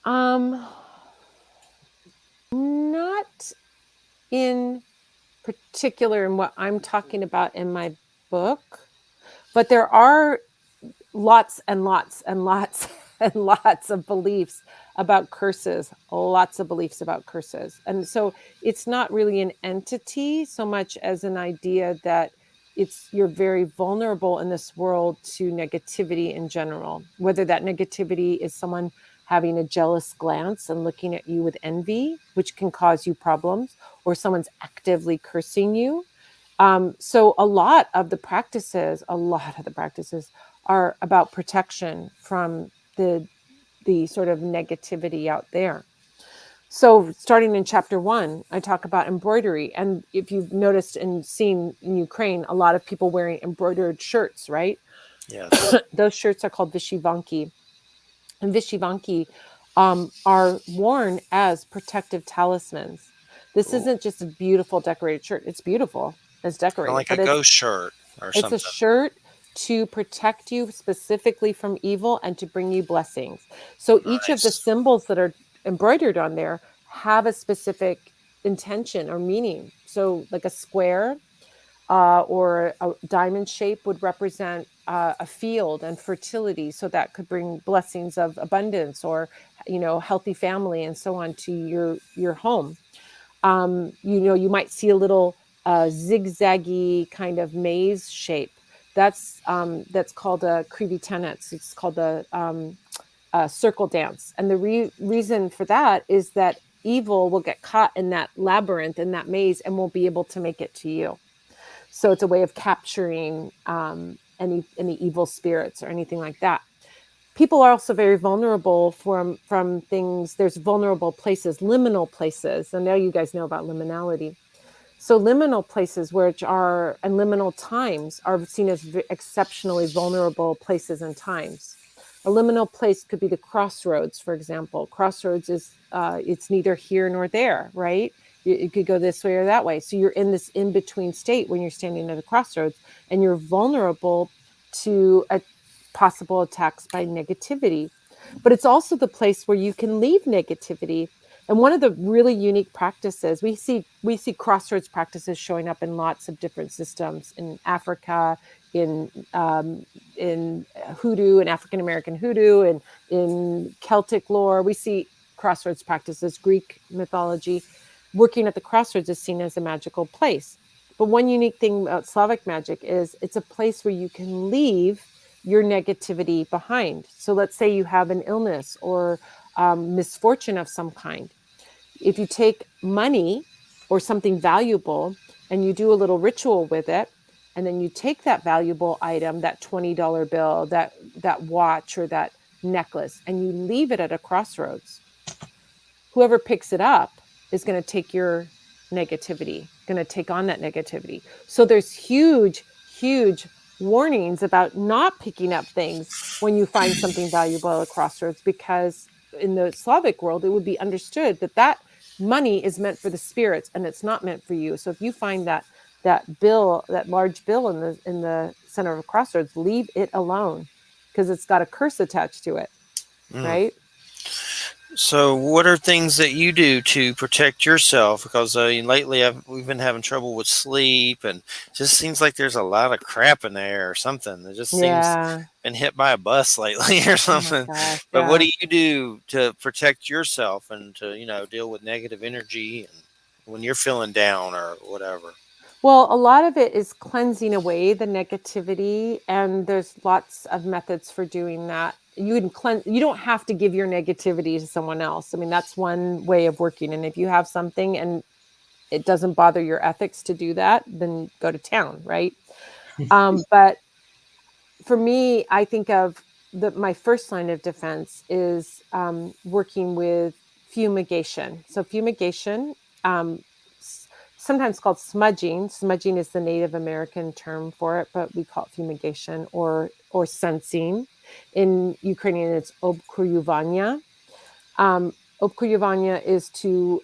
Um, Not in particular in what I'm talking about in my book, but there are lots and lots and lots and lots of beliefs about curses, lots of beliefs about curses. And so it's not really an entity so much as an idea that you're very vulnerable in this world to negativity in general, whether that negativity is someone having a jealous glance and looking at you with envy, which can cause you problems, or someone's actively cursing you. So a lot of the practices are about protection from the sort of negativity out there. So starting in chapter 1, I talk about embroidery. And if you've noticed and seen in Ukraine, a lot of people wearing embroidered shirts, right? Yes. Those shirts are called vishivanki. And vishivanki are worn as protective talismans. This Ooh. isn't just a beautiful decorated shirt. It's beautiful. It's Kind of decorated, like a but it's ghost shirt or It's a something. shirt to protect you specifically from evil and to bring you blessings. So each of the Nice. symbols that are embroidered on there have a specific intention or meaning. So, like a square or a diamond shape would represent a field and fertility. So that could bring blessings of abundance, or healthy family and so on to your home. You might see a little zigzaggy kind of maze shape. That's called a creepy tenets. It's called a circle dance, and the reason for that is that evil will get caught in that labyrinth, in that maze, and won't be able to make it to you. So it's a way of capturing any evil spirits or anything like that. People are also very vulnerable from things. There's vulnerable places, liminal places. And now you guys know about liminality. So liminal places, and liminal times, are seen as exceptionally vulnerable places and times. A liminal place could be the crossroads, for example. Crossroads is it's neither here nor there, right? You could go this way or that way. So you're in this in between state when you're standing at a crossroads, and you're vulnerable to possible attacks by negativity. But it's also the place where you can leave negativity. And one of the really unique practices, we see crossroads practices showing up in lots of different systems in Africa, in hoodoo and African American hoodoo, and in Celtic lore. We see crossroads practices, Greek mythology. working at the crossroads is seen as a magical place. But one unique thing about Slavic magic is it's a place where you can leave your negativity behind. So let's say you have an illness or misfortune of some kind. If you take money or something valuable and you do a little ritual with it, and then you take that valuable item, that $20 bill, that watch or that necklace, and you leave it at a crossroads, whoever picks it up is going to take your negativity, going to take on that negativity. So there's huge warnings about not picking up things when you find something valuable at a crossroads, because in the Slavic world, it would be understood that that money is meant for the spirits and it's not meant for you. So if you find that bill, that large bill in the center of a crossroads, leave it alone because it's got a curse attached to it, right? So, what are things that you do to protect yourself? Because lately we've been having trouble with sleep, and it just seems like there's a lot of crap in there or something. It just seems Yeah. been hit by a bus lately or Oh my something. gosh. But what Yeah. do you do to protect yourself and to deal with negative energy and when you're feeling down or whatever? Well, a lot of it is cleansing away the negativity, and there's lots of methods for doing that. You can cleanse. You don't have to give your negativity to someone else. I mean, that's one way of working. And if you have something and it doesn't bother your ethics to do that, then go to town, right? But for me, I think of my first line of defense is working with fumigation. So fumigation, um, sometimes called smudging. Smudging is the Native American term for it, but we call it fumigation or sensing. In Ukrainian, it's obkuyuvanya. Obkuyuvanya is to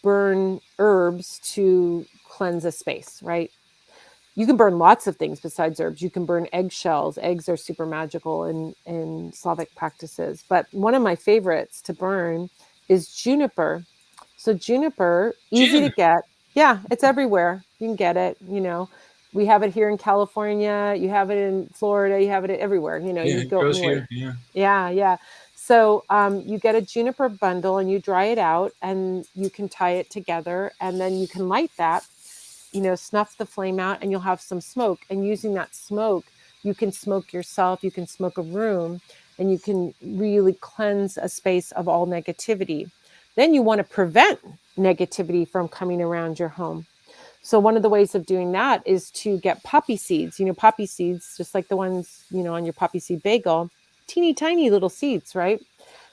burn herbs to cleanse a space, right? You can burn lots of things besides herbs. You can burn eggshells. Eggs are super magical in Slavic practices. But one of my favorites to burn is juniper. So juniper, easy to Gin. get. Yeah, it's everywhere. You can get it. We have it here in California. You have it in Florida. You have it everywhere. Yeah, You it go grows anywhere. here. Yeah. Yeah. So you get a juniper bundle and you dry it out and you can tie it together and then you can light that, snuff the flame out and you'll have some smoke. And using that smoke, you can smoke yourself, you can smoke a room, and you can really cleanse a space of all negativity. Then you want to prevent negativity from coming around your home. So one of the ways of doing that is to get poppy seeds. Poppy seeds, just like the ones, on your poppy seed bagel, teeny tiny little seeds, right?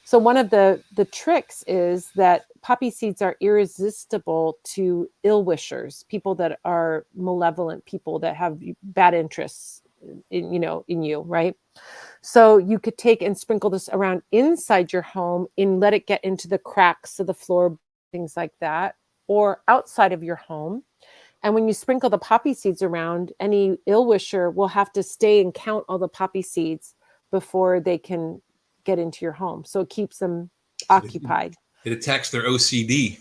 So one of the tricks is that poppy seeds are irresistible to ill wishers, people that are malevolent, people that have bad interests in you, right? So you could take and sprinkle this around inside your home and let it get into the cracks of the floor, things like that, or outside of your home. And when you sprinkle the poppy seeds around, any ill wisher will have to stay and count all the poppy seeds before they can get into your home. So it keeps them So occupied. it attacks their OCD.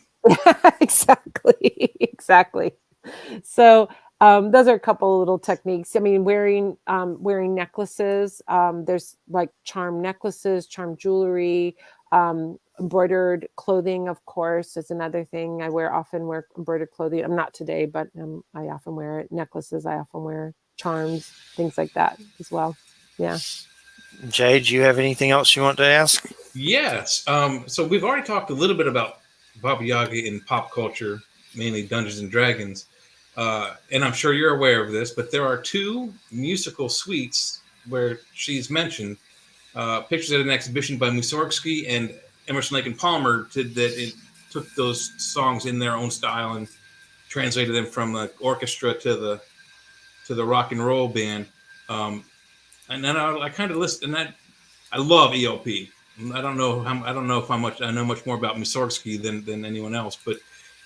Exactly. So those are a couple of little techniques. I mean, wearing necklaces. There's like charm necklaces, charm jewelry, embroidered clothing. Of course, is another thing. I often wear embroidered clothing. I'm not today, but I often wear it. Necklaces. I often wear charms, things like that as well. Yeah. Jay, do you have anything else you want to ask? Yes. So we've already talked a little bit about Baba Yaga in pop culture, mainly Dungeons and Dragons. And I'm sure you're aware of this, but there are two musical suites where she's mentioned. Pictures at an exhibition by Mussorgsky and Emerson, Lake and Palmer took those songs in their own style and translated them from the orchestra to the rock and roll band. And then I kind of list, and that I love ELP. I don't know if I know much more about Mussorgsky than anyone else, but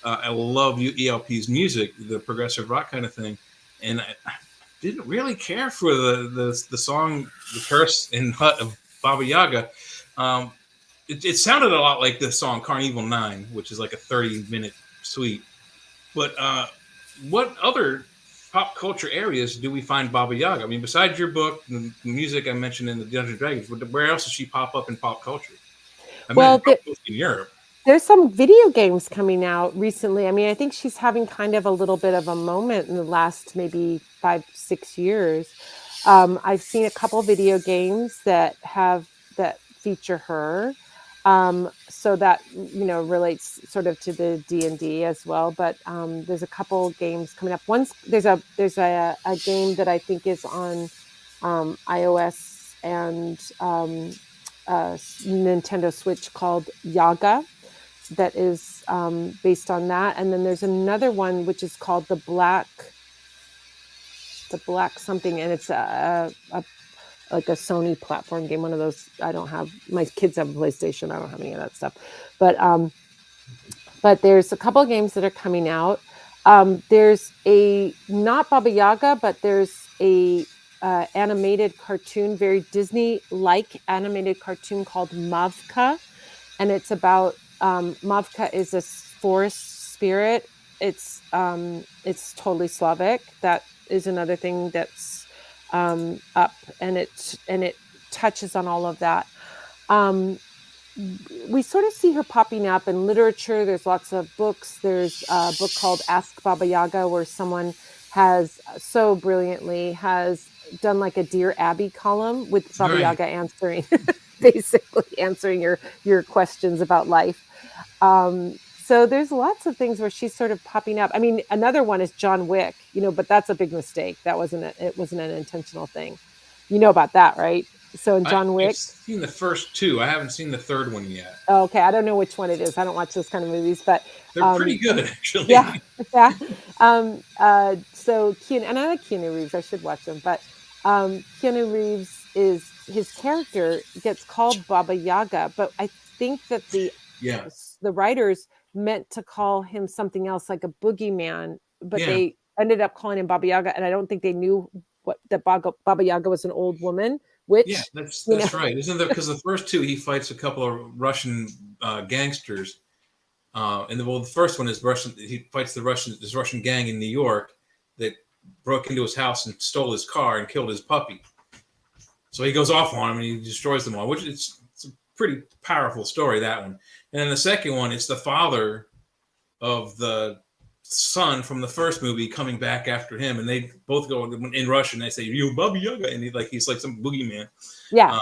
I love ELP's music, the progressive rock kind of thing, and I didn't really care for the song "The Curse and Hut of Baba Yaga." It sounded a lot like the song "Carnival 9," which is like a 30-minute suite. But what other pop culture areas do we find Baba Yaga? I mean, besides your book, the music I mentioned in the Dungeons and Dragons, where else does she pop up in pop culture? I mean, Well, in Europe. There's some video games coming out recently. I mean, I think she's having kind of a little bit of a moment in the last maybe 5-6 years. I've seen a couple video games that feature her. So that relates sort of to the D&D as well. But there's a couple games coming up. There's a game that I think is on iOS and Nintendo Switch called Yaga that is based on that. And then there's another one which is called the Black something, and it's like a Sony platform game. One of those. I don't have, my kids have a PlayStation. I don't have any of that stuff. But there's a couple of games that are coming out. There's a, not Baba Yaga, but there's a animated cartoon, very Disney-like animated cartoon called Mavka, and it's about Mavka is a forest spirit. It's totally Slavic. That is another thing that's up, and it touches on all of that. We sort of see her popping up in literature. There's lots of books. There's a book called Ask Baba Yaga, where someone has so brilliantly done like a Dear Abby column with Baba Yaga answering, basically answering your questions about life. So there's lots of things where she's sort of popping up. I mean, another one is John Wick, but that's a big mistake. It wasn't an intentional thing. You know about that, right? So in John Wick, I've seen the first two. I haven't seen the third one yet. Oh, okay, I don't know which one it is. I don't watch those kind of movies, but they're pretty good, actually. Yeah. So and I like Keanu Reeves. I should watch them, but Keanu Reeves his character gets called Baba Yaga, but I think that the writers meant to call him something else, like a boogeyman, but they ended up calling him Baba Yaga, and I don't think they knew that Baba Yaga was an old woman witch. Yeah, that's right. Isn't that because the first two he fights a couple of Russian gangsters, and the first one is Russian. He fights this Russian gang in New York that broke into his house and stole his car and killed his puppy. So he goes off on him and he destroys them all, which it's a pretty powerful story, that one. And then the second one, it's the father of the son from the first movie coming back after him, and they both go in Russian. They say, "You Baba Yaga," and he's like some boogeyman. Yeah,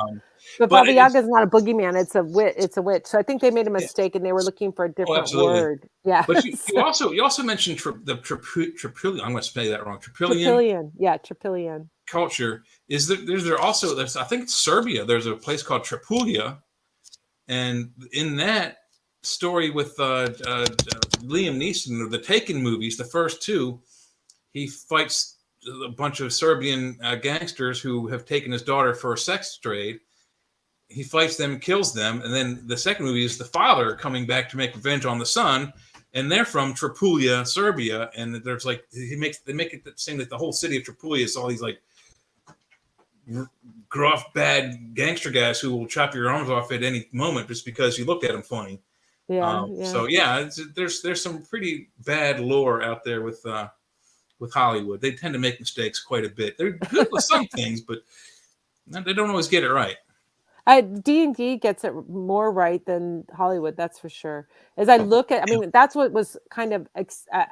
but Baba Yaga is not a boogeyman; it's a witch. It's a witch. So I think they made a mistake, and they were looking for a different word. Yeah, but you also mentioned the Trypillian. I'm going to spell that wrong. Trypillian. Yeah, Trypillian culture is there. There's also I think it's Serbia. There's a place called Tripulia, and in that story with Liam Neeson of the Taken movies, the first two, he fights a bunch of Serbian gangsters who have taken his daughter for a sex trade. He fights them, kills them, and then the second movie is the father coming back to make revenge on the son, and they're from Tripulia, Serbia, and there's like they make it seem that the whole city of Tripulia is all these like gruff, bad gangster guys who will chop your arms off at any moment just because you looked at them funny. So there's some pretty bad lore out there with Hollywood. They tend to make mistakes quite a bit. They're good with some things, but they don't always get it right. D&D gets it more right than Hollywood, that's for sure. As I look at, I mean, that's what was kind of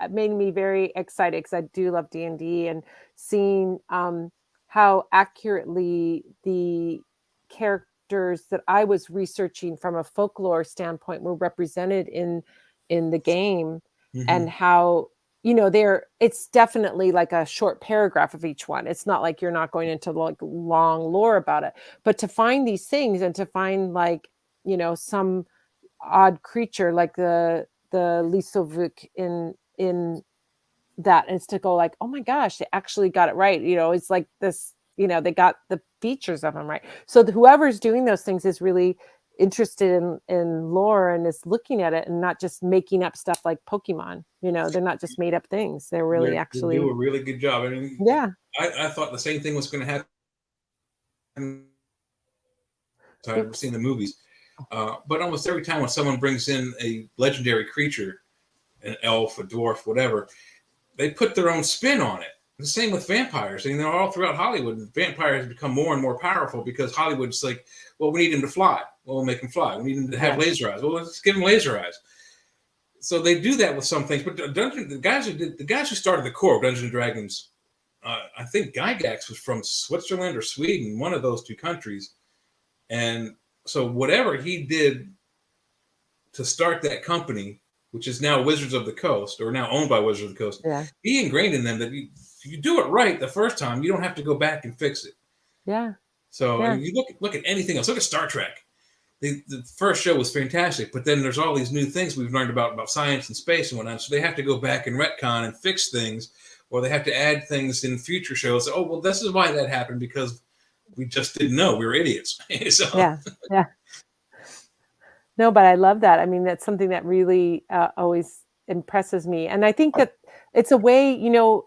made me very excited, because I do love D&D, and seeing how accurately the characters that I was researching from a folklore standpoint were represented in the game, and how it's definitely like a short paragraph of each one. It's not like you're not going into like long lore about it, but to find these things and to find like some odd creature like the Lisovuk in that, and it's to go like, oh my gosh, they actually got it right. It's like this, they got the features of them right. So whoever's doing those things is really interested in lore and is looking at it and not just making up stuff like Pokemon. They're not just made up things. They're really actually do a really good job. I mean, I thought the same thing was going to happen. I've seen the movies, but almost every time when someone brings in a legendary creature, an elf, a dwarf, whatever, they put their own spin on it. The same with vampires. And all throughout Hollywood, vampires become more and more powerful because Hollywood's like, well, we need him to fly. Well, we'll make him fly. We need him to have laser eyes. Well, let's give him laser eyes. So they do that with some things. But the guys who started the core of Dungeons and Dragons, I think Gygax was from Switzerland or Sweden, one of those two countries. And so whatever he did to start that company, which is now Wizards of the Coast, or now owned by Wizards of the Coast, he ingrained in them that if you do it right the first time, you don't have to go back and fix it. Yeah. So I mean, you look at anything else. Look at Star Trek. The first show was fantastic, but then there's all these new things we've learned about science and space and whatnot. So they have to go back and retcon and fix things, or they have to add things in future shows. Oh, well, this is why that happened, because we just didn't know. We were idiots. So. Yeah. No, but I love that. I mean, that's something that really always impresses me. And I think that it's a way, you know,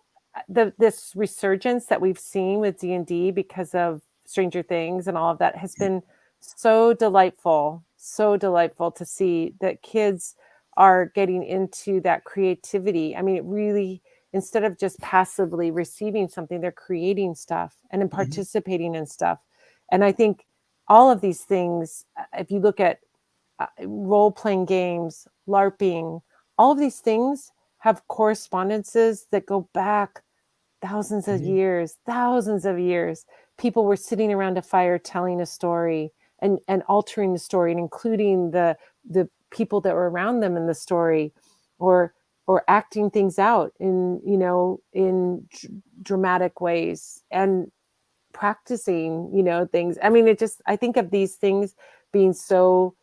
this resurgence that we've seen with D&D because of Stranger Things and all of that has been so delightful to see that kids are getting into that creativity. I mean, it really, instead of just passively receiving something, they're creating stuff and then participating in stuff. And I think all of these things, if you look at role-playing games, LARPing, all of these things have correspondences that go back thousands of years. People were sitting around a fire telling a story and altering the story and including the people that were around them in the story, or acting things out in dramatic ways and practicing things. I mean, I think of these things being so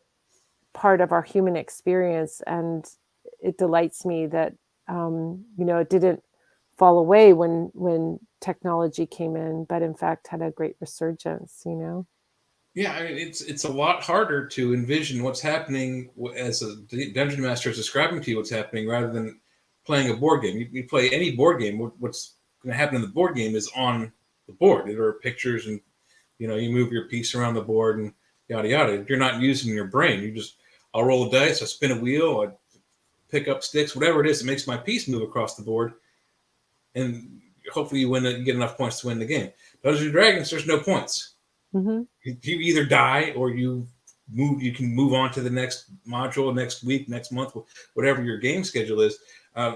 part of our human experience, and it delights me that it didn't fall away when technology came in, but in fact had a great resurgence. Yeah, I mean, it's a lot harder to envision what's happening as a dungeon master is describing to you what's happening, rather than playing a board game. You play any board game, what's going to happen in the board game is on the board. There are pictures, and you move your piece around the board and yada yada. You're not using your brain. I'll roll a dice, I spin a wheel, I pick up sticks, whatever it is that makes my piece move across the board, and hopefully you win. You get enough points to win the game. Dungeons and Dragons, there's no points. You either die or you move. You can move on to the next module, next week, next month, whatever your game schedule is.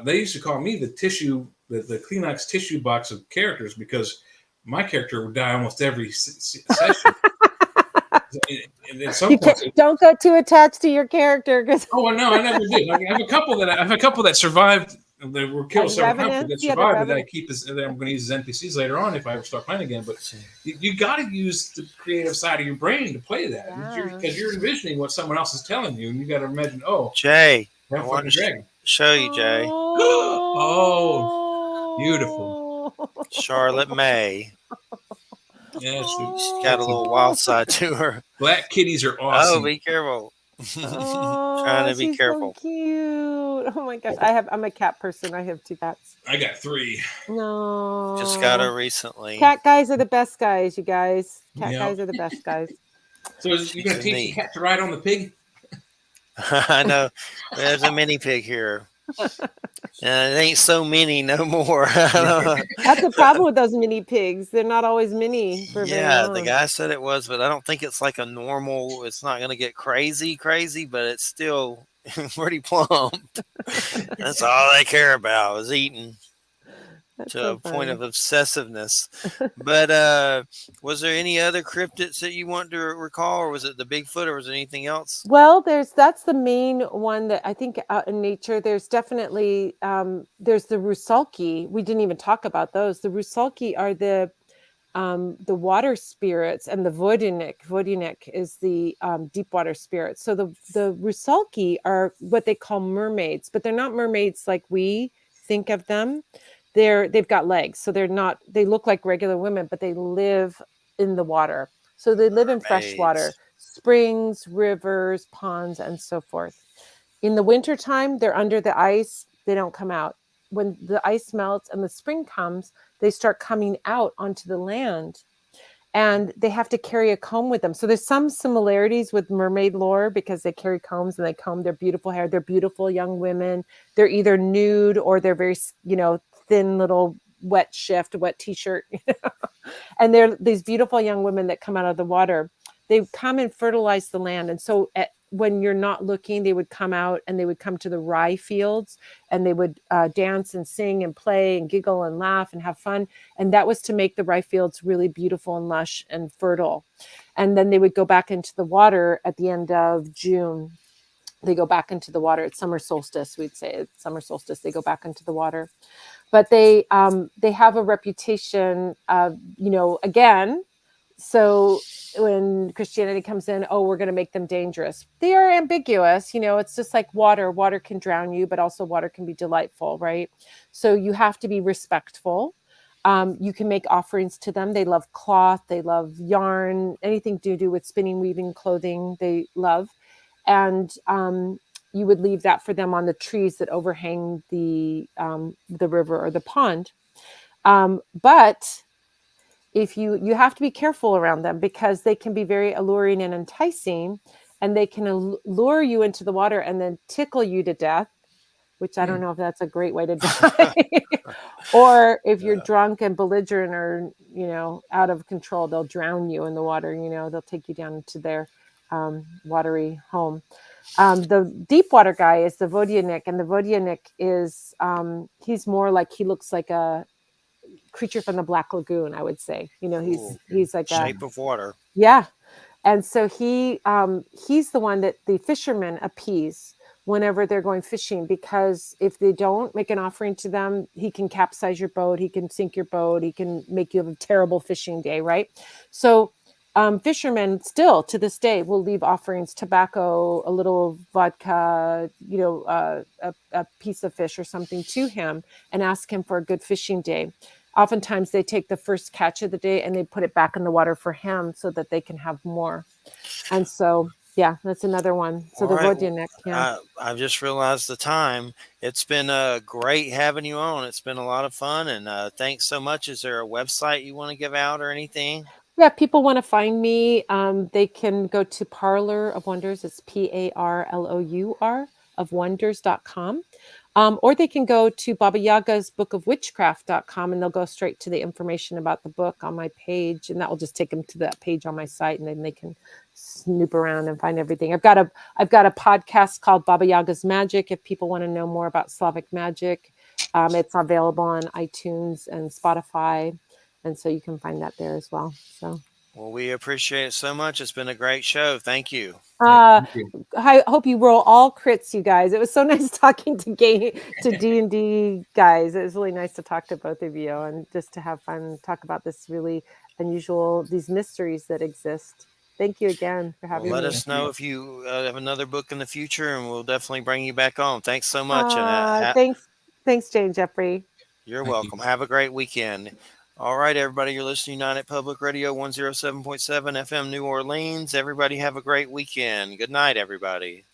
They used to call me the Kleenex tissue box of characters, because my character would die almost every session. Don't go too attached to your character, because no, I never did. I have a couple that survived. They were killed several times that survived, that I keep that I'm going to use as NPCs later on if I ever start playing again. But you got to use the creative side of your brain to play that, because you're envisioning what someone else is telling you, and you got to imagine. Oh, Jay, I want to show you, Jay. Oh, beautiful. Charlotte May. Yes, she's got a little wild side to her. Black kitties are awesome. Oh, be careful. Trying to be careful. So cute. Oh my gosh. I'm a cat person. I have 2 cats. I got 3. No. Just got her recently. Cat guys are the best guys, you guys. Guys are the best guys. So you going to teach the cat to ride on the pig? I know. There's a mini pig here. And it ain't so mini no more. That's the problem with those mini pigs. They're not always mini for very long. The guy said it was, but I don't think it's like a normal. It's not going to get crazy, but it's still pretty plump. That's all they care about is eating. That's to a point of obsessiveness. But was there any other cryptids that you want to recall, or was it the Bigfoot, or was there anything else? Well, that's the main one that I think out in nature. There's definitely there's the Rusalki. We didn't even talk about those. The Rusalki are the water spirits, and the Vodyanek. Vodyanek is the deep water spirits. So the Rusalki are what they call mermaids, but they're not mermaids like we think of them. They've got legs, so they look like regular women, but they live in the water. So they live in fresh water, springs, rivers, ponds, and so forth. In the wintertime, they're under the ice. They don't come out. When the ice melts and the spring comes, they start coming out onto the land, and they have to carry a comb with them. So there's some similarities with mermaid lore, because they carry combs and they comb their beautiful hair. They're beautiful young women. They're either nude or they're very, thin little wet shift, a wet t-shirt. And they're these beautiful young women that come out of the water. They come and fertilize the land. And so when you're not looking, they would come out and they would come to the rye fields, and they would dance and sing and play and giggle and laugh and have fun. And that was to make the rye fields really beautiful and lush and fertile. And then they would go back into the water at the end of June. They go back into the water. It's summer solstice, we'd say. It's summer solstice. They go back into the water. But they have a reputation of, again, so when Christianity comes in, oh, we're going to make them dangerous. They are ambiguous. It's just like water. Water can drown you, but also water can be delightful, right? So you have to be respectful. You can make offerings to them. They love cloth. They love yarn. Anything to do with spinning, weaving, clothing, they love. And you would leave that for them on the trees that overhang the river or the pond. But if you have to be careful around them, because they can be very alluring and enticing, and they can lure you into the water and then tickle you to death, which I don't know if that's a great way to die. Or if you're drunk and belligerent or, out of control, they'll drown you in the water. They'll take you down to their watery home. The deep water guy is the Vodyanik, and the Vodyanik is he's more like, he looks like a creature from the Black Lagoon, I would say. He's like shape of water. Yeah. And so he's the one that the fishermen appease whenever they're going fishing, because if they don't make an offering to them, he can capsize your boat, he can sink your boat, he can make you have a terrible fishing day, right? So fishermen still to this day will leave offerings, tobacco, a little vodka, a piece of fish or something to him, and ask him for a good fishing day. Oftentimes they take the first catch of the day and they put it back in the water for him so that they can have more. And so, yeah, that's another one. So All the right. Vodyanek, yeah. I've just realized the time. It's been great having you on. It's been a lot of fun, and thanks so much. Is there a website you want to give out or anything? Yeah, if people want to find me, they can go to Parlor of Wonders. It's PARLOUR of wonders.com. Or they can go to Baba Yaga's Book of Witchcraft.com, and they'll go straight to the information about the book on my page, and that will just take them to that page on my site, and then they can snoop around and find everything. I've got a podcast called Baba Yaga's Magic. If people want to know more about Slavic magic, it's available on iTunes and Spotify, and so you can find that there as well. So, well, we appreciate it so much. It's been a great show. Thank you. I hope you roll all crits, you guys. It was so nice talking to D&D guys. It was really nice to talk to both of you and just to have fun, talk about this really unusual, these mysteries that exist. Thank you again for having me. Let us know if you have another book in the future, and we'll definitely bring you back on. Thanks so much. Thanks, Jane Jeffrey. You're welcome. Have a great weekend. All right, everybody, you're listening to United Public Radio 107.7 FM New Orleans. Everybody have a great weekend. Good night, everybody.